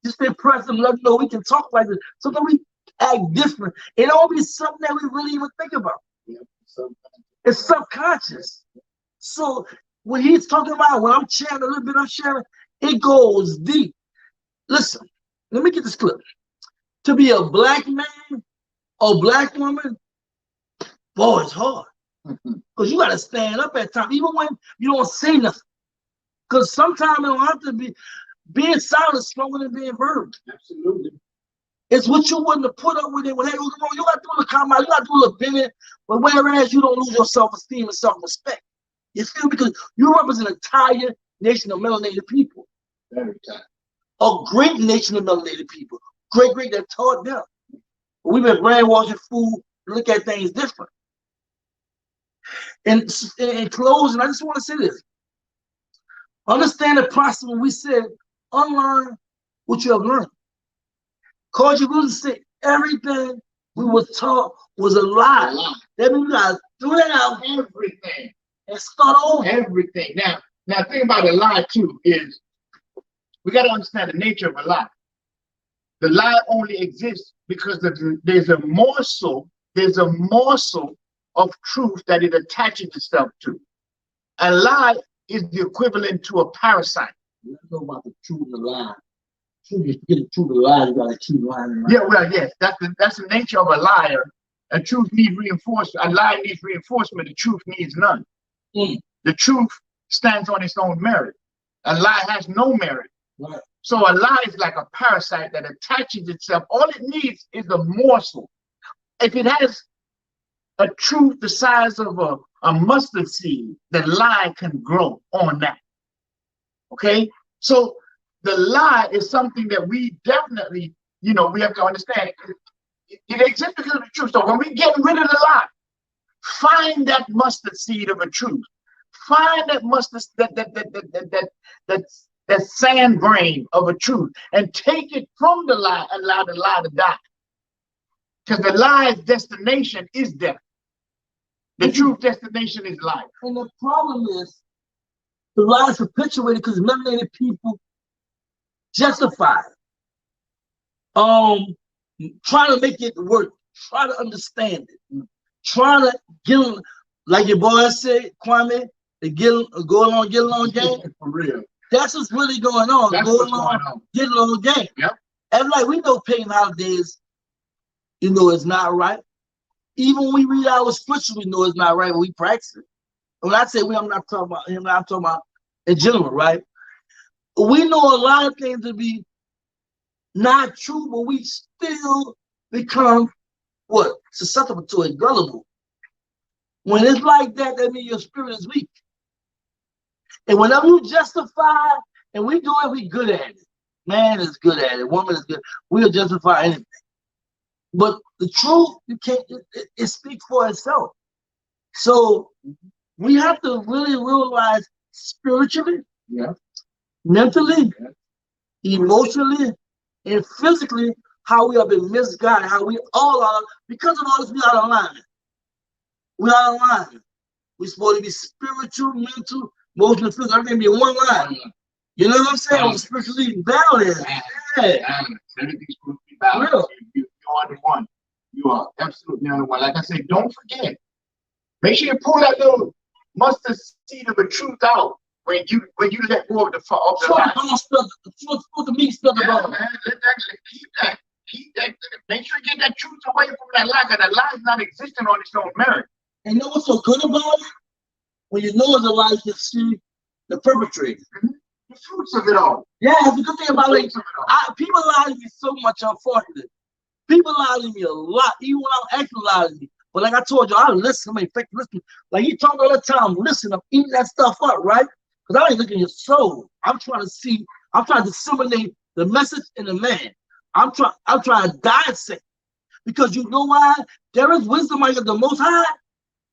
Just to impress them, let them know we can talk like this. Sometimes we act different. It don't be something that we really even think about. Yeah, it's subconscious. So when he's talking about, when I'm sharing a little bit, I'm sharing, it goes deep. Listen, let me get this clip. To be a black man a black woman, boy, it's hard. Because you got to stand up at times, even when you don't say nothing. Because sometimes it don't have to be, being silent is stronger than being verbal. Absolutely. It's what you wouldn't have put up with it. When, hey, you got to do the comment, you got to do the opinion, but whereas you don't lose your self-esteem and self-respect. You feel? Because you represent an entire nation of melanated people. Very tight. A great nation of melanated people. Great that taught them. We've been brainwashing food to look at things different. And in closing, I just want to say this. Understand the process when we said, unlearn what you have learned. Cause you really say everything we were taught was a lie. That means we gotta throw that out. Everything. And start over. Everything. Now the thing about a lie too is we gotta understand the nature of a lie. The lie only exists because there's a morsel of truth that it attaches itself to. A lie is the equivalent to a parasite. Let's know about the truth and the lie. Truth, you get the truth and the lie, you gotta keep lying. Yeah, well, yes, that's the nature of a liar. A truth needs reinforcement. A lie needs reinforcement. The truth needs none. The truth stands on its own merit. A lie has no merit. Right. So a lie is like a parasite that attaches itself. All it needs is a morsel. If it has a truth the size of a mustard seed, the lie can grow on that. Okay? So the lie is something that we definitely, we have to understand. It exists because of the truth. So when we get rid of the lie, find that mustard seed of a truth. Find that mustard, that sand grain of a truth, and take it from the lie and allow the lie to die. Because the lie's destination is death. The true destination is life. And the problem is, the lie is perpetuated because melanated people justify trying to make it work, try to understand it, trying to get them, like your boy said, Kwame, to go along, get along game. For real. That's what's really going on. That's go what's along, going on. Get along game. Yep. And like we know pagan holidays, it's not right. Even when we read our scriptures, we know it's not right when we practice it. When I say we, I'm not talking about him, I'm talking about in general, right? We know a lot of things to be not true, but we still become what? Susceptible to it, gullible. When it's like that, that means your spirit is weak. And whenever you justify, and we do it, we good at it. Man is good at it. Woman is good. We'll justify anything. But the truth, you can't. It speaks for itself. So we have to really realize spiritually, mentally, emotionally, and physically how we have been misguided, how we all are, because of all this, we are out of alignment. We are out of alignment. We're supposed to be spiritual, mental, emotional, physical, everything be in one line. You know what I'm saying? We're spiritually balanced. Everything's supposed to be balanced. You're on the one. You are absolutely on the one. Like I said, don't forget. Make sure you pull that little mustard seed of the truth out when you let go of the lie. Put the meat stuff about man, keep that. Make sure you get that truth away from that lie, because that lie is not existing on its own merit. And you know what's so good about it? When you know it's a lie, you can see the perpetrator. The fruits of it all. Yeah, it's a good thing about it. People lie to me so much, unfortunately. People lie to me a lot, even when I'm acting lie to me. But like I told you, I listen. I'm effective listening. Like he talk all the time. Listen, I'm eating that stuff up, right? Because I ain't looking at your soul. I'm trying to disseminate the message in the man. I'm trying to dissect. Because you know why? There is wisdom out of the Most High.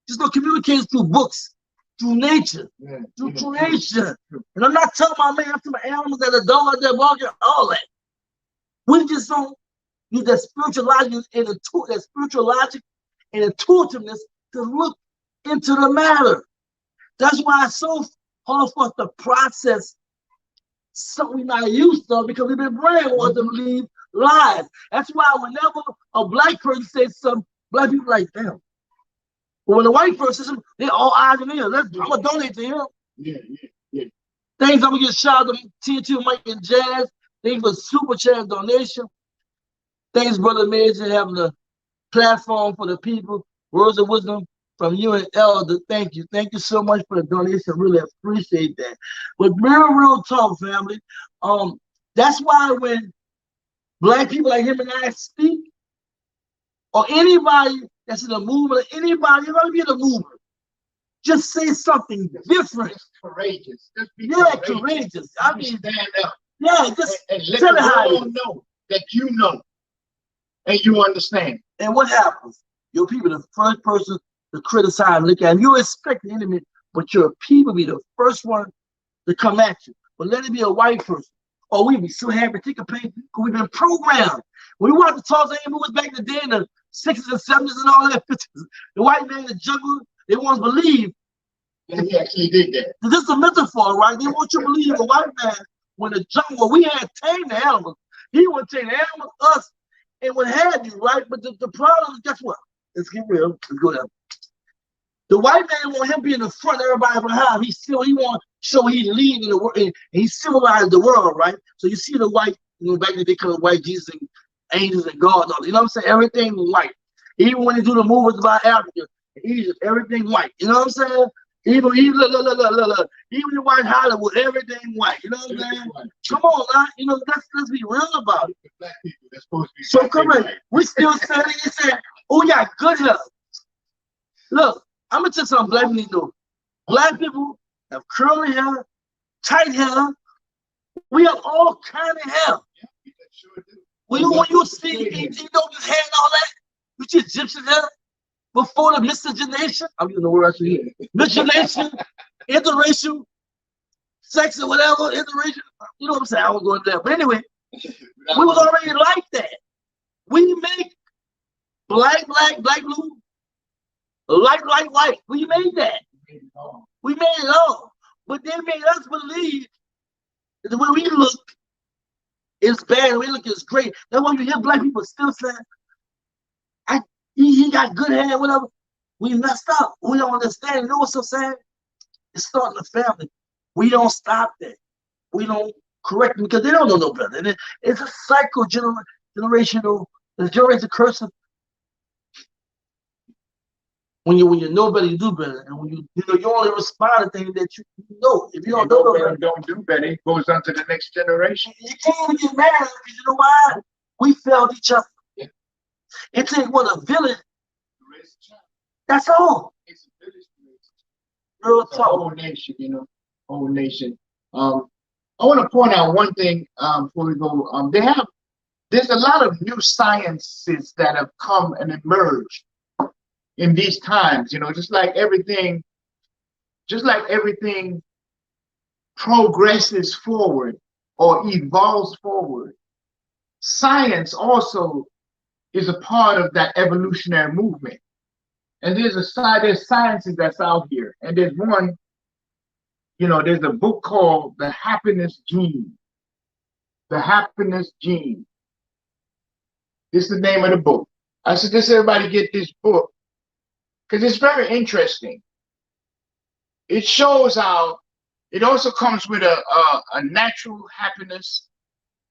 Just gonna communicate through books, through nature, through creation. And I'm not telling my man, I'm telling my animals that the dog out there walking, all that. We just don't use that spiritual logic and intuitiveness to look into the matter. That's why it's so hard for us to process something we're not used to, because we've been brainwashed to believe lies. That's why whenever a black person says something, black people like, damn. But when a white person says something, they're all eyes and ears. I'm going to donate to him. Yeah. Things I'm going to get shout out to TNT, Mike and Jazz. Things for super chat donation. Thanks, Brother Major, having the platform for the people. Words of wisdom from you and Elder. Thank you. Thank you so much for the donation. Really appreciate that. But real talk, family. That's why when Black people like him and I speak, or anybody that's in the movement, or anybody, you're gonna be in the movement. Just say something different. Just courageous. Just be courageous. I mean, stand up. Yeah, just and let tell the it how world know that you know and you understand. And what happens? Your people, the first person to criticize and look at him. You expect the enemy, but your people be the first one to come at you. But let it be a white person. Oh, we'd be so happy to take a pain because we've been programmed. When we watch the Tarzan movies back in the day in the 60s and 70s and all that, 50s, the white man in the jungle, they want to believe. And he actually did that. This is a metaphor, right? They want you to believe a white man when the jungle, we had tamed the animals. He would take the animals, us, and what have you, right? But the problem is, guess what? Let's get real. Let's go down. The white man want him be in the front, everybody behind. He want to show he's leading the world, and he civilized the world, right? So you see the white, back then they call it white Jesus and angels and God, and all, you know what I'm saying? Everything white. Even when they do the movies about Africa, Egypt, everything white. You know what I'm saying? Even look. Even in white Hollywood, everything white. You know what I'm saying? Come on, man. Let's be real about it. Black people, they're supposed to be. So come on, we still standing and saying, "Oh, yeah, good hair." Look, I'm gonna tell you something Black people need to know. Black people have curly hair, tight hair. We have all kind of hair. Yeah, we sure do. When you see, you know this hair and all that, you see Egyptian hair. Before the miscegenation, I'm using the word I should hear. Miscegenation, interracial, sex or whatever, interracial. You know what I'm saying? I was going there. But anyway, we was already like that. We make black, blue, light, white. We made that. We made it all. But they made us believe that the way we look is bad, the way we look is great. That's why you hear Black people still saying, he got good hair, whatever. We messed up. We don't understand. You know what's so sad? It's starting the family. We don't stop that. We don't correct them because they don't know no better. And it's a cycle, generational, the generation curse. When you know better, you do better. And when you only respond to things that you know. If you don't know better, don't do better, it goes on to the next generation. You can't even get mad because you know why? We failed each other. Yeah. It takes a village. That's all. It's a village. Real It's a talk. whole nation, whole nation. I want to point out one thing before we go. There's a lot of new sciences that have come and emerged in these times. Just like everything progresses forward or evolves forward, science also is a part of that evolutionary movement. And there's sciences that's out here. And there's one, there's a book called The Happiness Gene. The Happiness Gene. This is the name of the book. I suggest everybody get this book because it's very interesting. It shows how it also comes with a natural happiness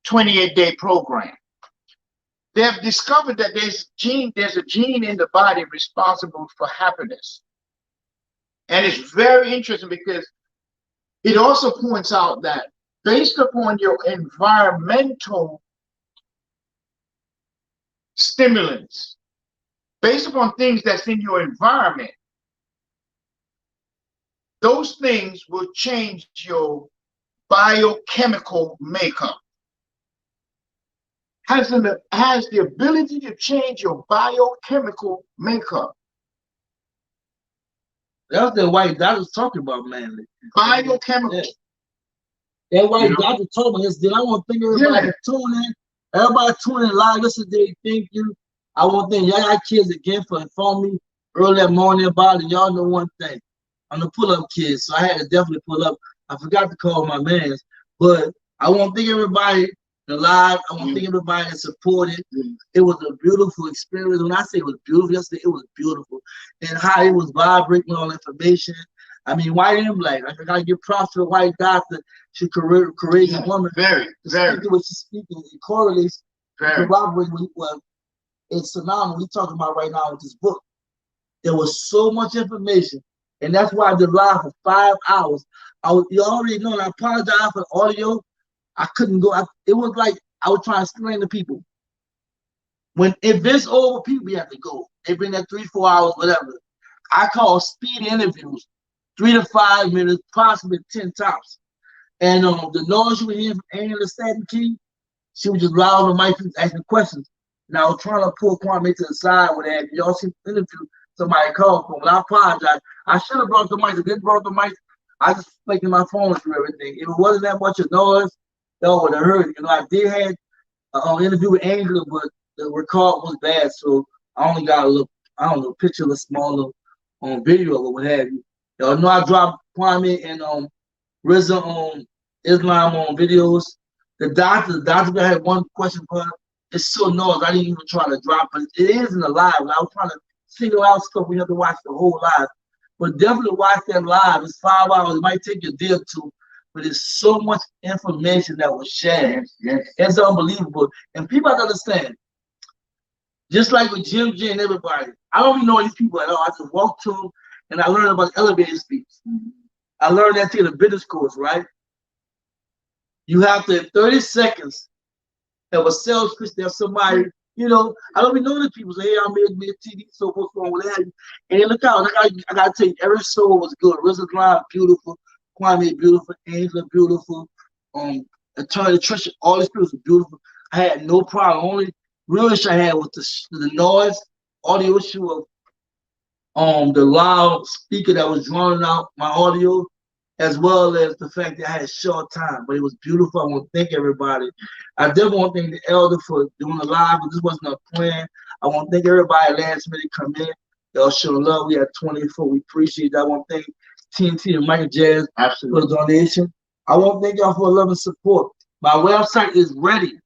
28-day program. They have discovered that there's a gene in the body responsible for happiness. And it's very interesting because it also points out that based upon your environmental stimulants, based upon things that's in your environment, those things will change your biochemical makeup. Has the ability to change your biochemical makeup. That's the white doctor talking about, man. Biochemical. Yeah. That white doctor told me this. I want to thank everybody to tune in. Everybody tune in live. Listen today. Thank you. I want to thank y'all kids again for informing me early that morning about it. Y'all know one thing. I'm the pull-up kid, so I had to definitely pull up. I forgot to call my mans, but I want to thank everybody live. I want to thank everybody that supported. It was a beautiful experience. When I say it was beautiful, yesterday it was beautiful. And how it was vibrating all information. I mean, white and black. I gotta give props to the white doctor. She's a courageous woman. Very. What she's speaking, it correlates, corroborates is phenomenal. We're talking about right now with this book. There was so much information, and that's why I did live for 5 hours. You already know, and I apologize for the audio. I couldn't go. It was like I was trying to explain to people. If it's over, people have to go. They've been there 3-4 hours, whatever. I call speed interviews, 3 to 5 minutes, possibly 10 tops. And the noise you were hearing from Annie the Satin Key, she was just loud on the mic asking questions. And I was trying to pull Kwame to the side when y'all see the interview. Somebody called for me. I apologize. I should have brought the mic. I didn't brought the mic. I just making my phone through everything. If it wasn't that much of noise, y'all would have heard it. I did have an interview with Angela, but the record was bad, so I only got a little, I don't know, picture of a small little video or what have you. Y'all know I dropped Kwame and RZA on Islam on videos. The doctor had one question for her. It's so noise, I didn't even try to drop it. It is in the live. I was trying to single out stuff. We have to watch the whole live. But definitely watch that live. It's 5 hours. It might take you a day or two, but there's so much information that was shared. Yes. It's unbelievable. And people have to understand, just like with Jim J and everybody, I don't even know these people at all. I just walk to them and I learned about elevator speech. I learned that through the business course, right? You have to, in 30 seconds, have a sales pitch. There's somebody, I don't even know the people. Say, hey, I made TV, so forth, what have you. And then look out, I gotta tell you, every show was good. RZA Live, beautiful. Kwame, beautiful. Angela, beautiful. Attorney Trisha, all these people were beautiful. I had no problem. Only real issue I had was the noise, audio issue of the loud speaker that was drowning out my audio, as well as the fact that I had a short time. But it was beautiful. I want to thank everybody. I definitely want to thank the elder for doing the live, but this wasn't a plan. I want to thank everybody last minute come in. Y'all showing love. We had 24. We appreciate that. I want to thank TNT and Michael Jazz for the donation. I want to thank y'all for love and support. My website is ready.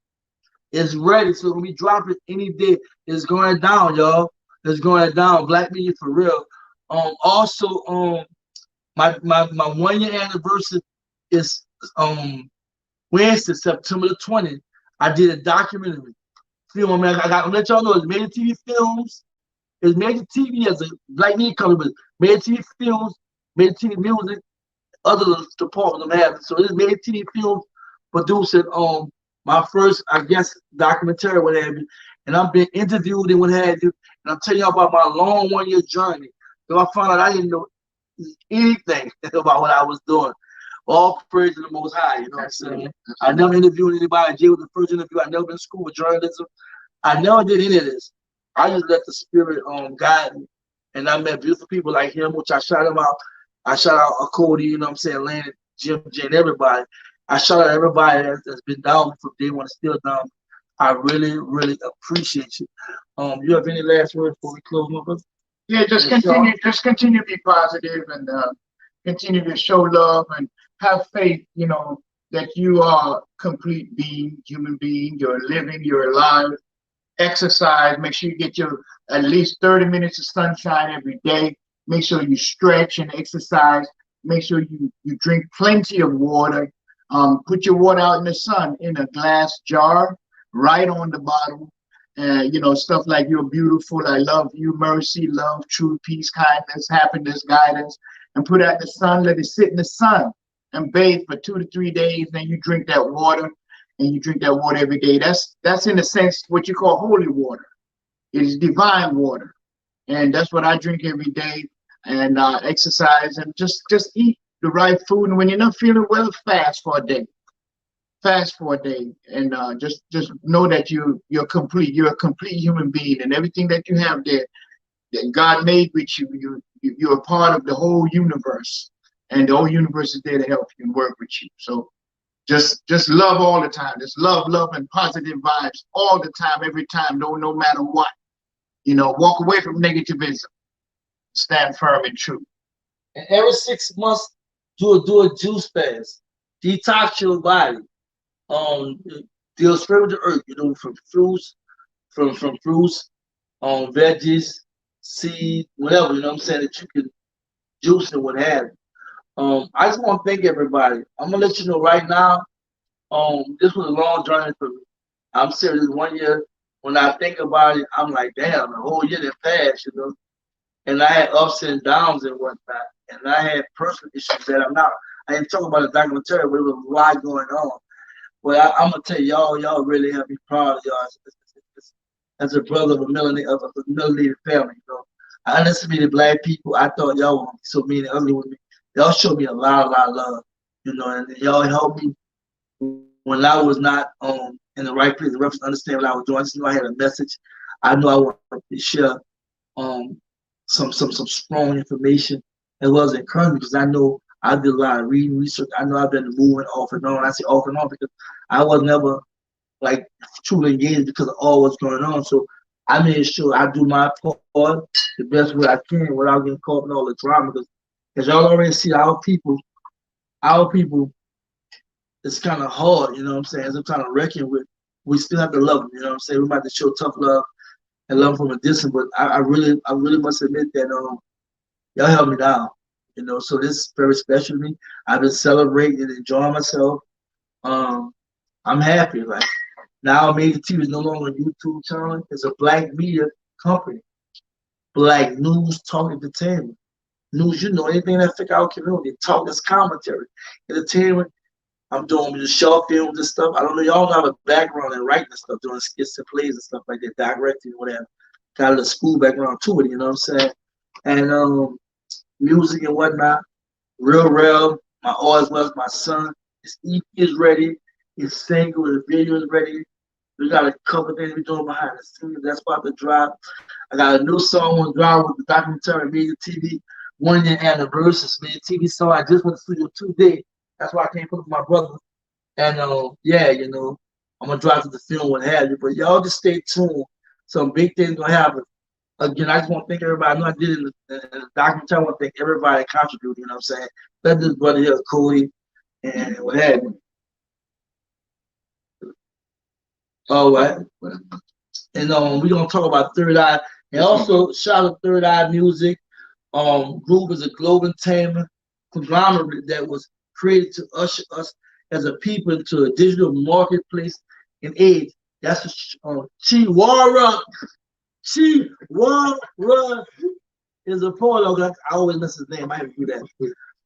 It's ready. So when we drop it any day, it's going down, y'all. It's going down. Black Media for real. Also, my 1 year anniversary is Wednesday, September the 20th. I did a documentary film. Man, I got to let y'all know it's Major TV Films. It's Major TV as a Black Media company, but Major TV Films, Major TV Music, other departments I'm having. So it's Major TV Films producing my first, I guess, documentary, what have you. And I'm being interviewed and what have you. And I'm telling y'all about my long 1 year journey. So I found out I didn't know anything about what I was doing. All praise to the Most High, you know what I'm saying? I never interviewed anybody. Jay was the first interview. I never been in school with journalism. I never did any of this. I just let the spirit guide me. And I met beautiful people like him, which I shout him out. I shout out Cody, you know what I'm saying, Landon, Jim, Jen, everybody. I shout out everybody that's been down from day one, still down. I really, really appreciate you. You have any last words before we close, my brother? Yeah, just continue to be positive and continue to show love and have faith, that you are a complete being, human being, you're living, you're alive. Exercise, make sure you get your at least 30 minutes of sunshine every day. Make sure you stretch and exercise. Make sure you drink plenty of water. Put your water out in the sun in a glass jar, right on the bottle. Stuff like you're beautiful, I love you, mercy, love, truth, peace, kindness, happiness, guidance, and put it out in the sun, let it sit in the sun and bathe for 2 to 3 days. Then you drink that water, and you drink that water every day. That's in a sense what you call holy water. It is divine water. And that's what I drink every day, and exercise and just eat the right food. And when you're not feeling well, fast for a day. Fast for a day, and just know that you're complete. You're a complete human being, and everything that you have there that God made with you, you're a part of the whole universe, and the whole universe is there to help you and work with you. So just love all the time. Just love and positive vibes all the time, every time, no matter what. Walk away from negativism. Stand firm and true. And every 6 months, do a juice fast. Detox your body. Deal straight with the earth, from fruits, veggies, seed, whatever, you know what I'm saying, that you can juice and what have you. I just want to thank everybody. I'm gonna let you know right now, this was a long journey for me. I'm serious. 1 year when I think about it, I'm like, damn, the whole year that passed, and I had ups and downs and whatnot, and I had personal issues that I didn't talk about the documentary, but it was a lot going on. But I'm gonna tell y'all really have me proud of y'all as a brother of a melanated family. I underestimated black people. I thought y'all were so mean and ugly with me. Y'all showed me a lot of love, and y'all helped me when I was not in the right place to understand what I was doing. I just knew I had a message. I knew I wanted to share some strong information as well as encouragement, because I know I did a lot of reading, research. I know I've been moving off and on. I say off and on because I was never like truly engaged because of all what's going on. So I made sure I do my part the best way I can without getting caught in all the drama. Because as y'all already see, our people, it's kind of hard, what I'm saying? As I'm trying to reckon with, we still have to love them, what I'm saying? We might have to show tough love and love from a distance, but I really must admit that y'all helped me down, so this is very special to me. I've been celebrating and enjoying myself. I'm happy. Like now, MajorTV is no longer a YouTube channel. It's a black media company, black news, talk, entertainment. News, anything that affect our community, talk, this commentary, entertainment. I'm doing the short films and stuff. I don't know, y'all have a background in writing and stuff, doing skits and plays and stuff like that, directing, whatever. Got a little school background to it, you know what I'm saying? And music and whatnot, real. My always was my son. His EP is ready. His single, his video is ready. We got a couple things we're doing behind the scenes. That's about to drop. I got a new song on drop with the documentary MajorTV 1 year anniversary. MajorTV song. I just went to studio today. That's why I can't put up with my brother. And yeah, I'm gonna drive to the film, what have you. But y'all just stay tuned. Some big things gonna happen. Again, I just want to thank everybody. I know I did it in the documentary. I want to thank everybody that contributed. You know what I'm saying? Let this brother here, Cody, and what have you. All right. And we're gonna talk about Third Eye. And also shout out Third Eye Music. Group is a global entertainment conglomerate that was created to usher us as a people into a digital marketplace and age. That's Chihuahua. Chihuahua is a poet. I always miss his name. I have to do that.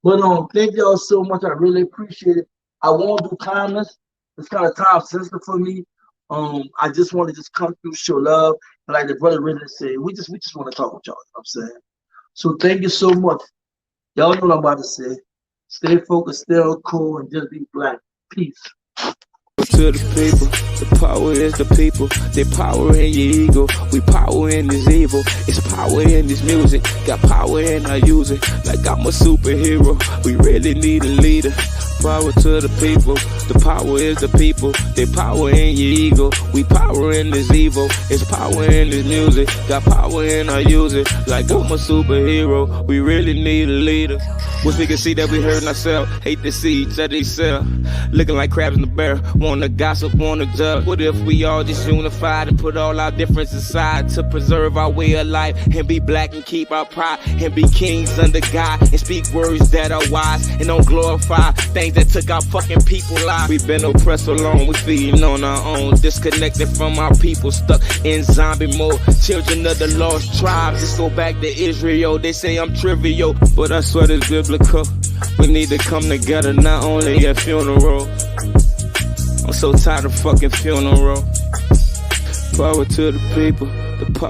But thank y'all so much. I really appreciate it. I won't do kindness. It's kind of time sensitive for me. I just want to just come through, show love, and like the brother really said, we just want to talk with y'all. You know what I'm saying? So thank you so much. Y'all know what I'm about to say. Stay focused, stay cool, and just be black. Peace. To the people, the power is the people. They power in your ego. We power in this evil. It's power in this music. Got power and I use it like I'm a superhero. We really need a leader. Power to the people. The power is the people. They power in your ego. We power in this evil. It's power in this music. Got power and I use it like I'm a superhero. We really need a leader. Wish we could see that we hurting ourselves. Hate to see each other excel. Looking like crabs in the barrel. Wanna gossip, wanna judge. What if we all just unified and put all our differences aside to preserve our way of life and be black and keep our pride and be kings under God and speak words that are wise and don't glorify things that took our fucking people lives. We've been oppressed so long, we feeding on our own, disconnected from our people, stuck in zombie mode. Children of the lost tribes, just go back to Israel. They say I'm trivial, but I swear it's biblical. We need to come together, not only at funeral. I'm so tired of fucking funeral. Power to the people, the power.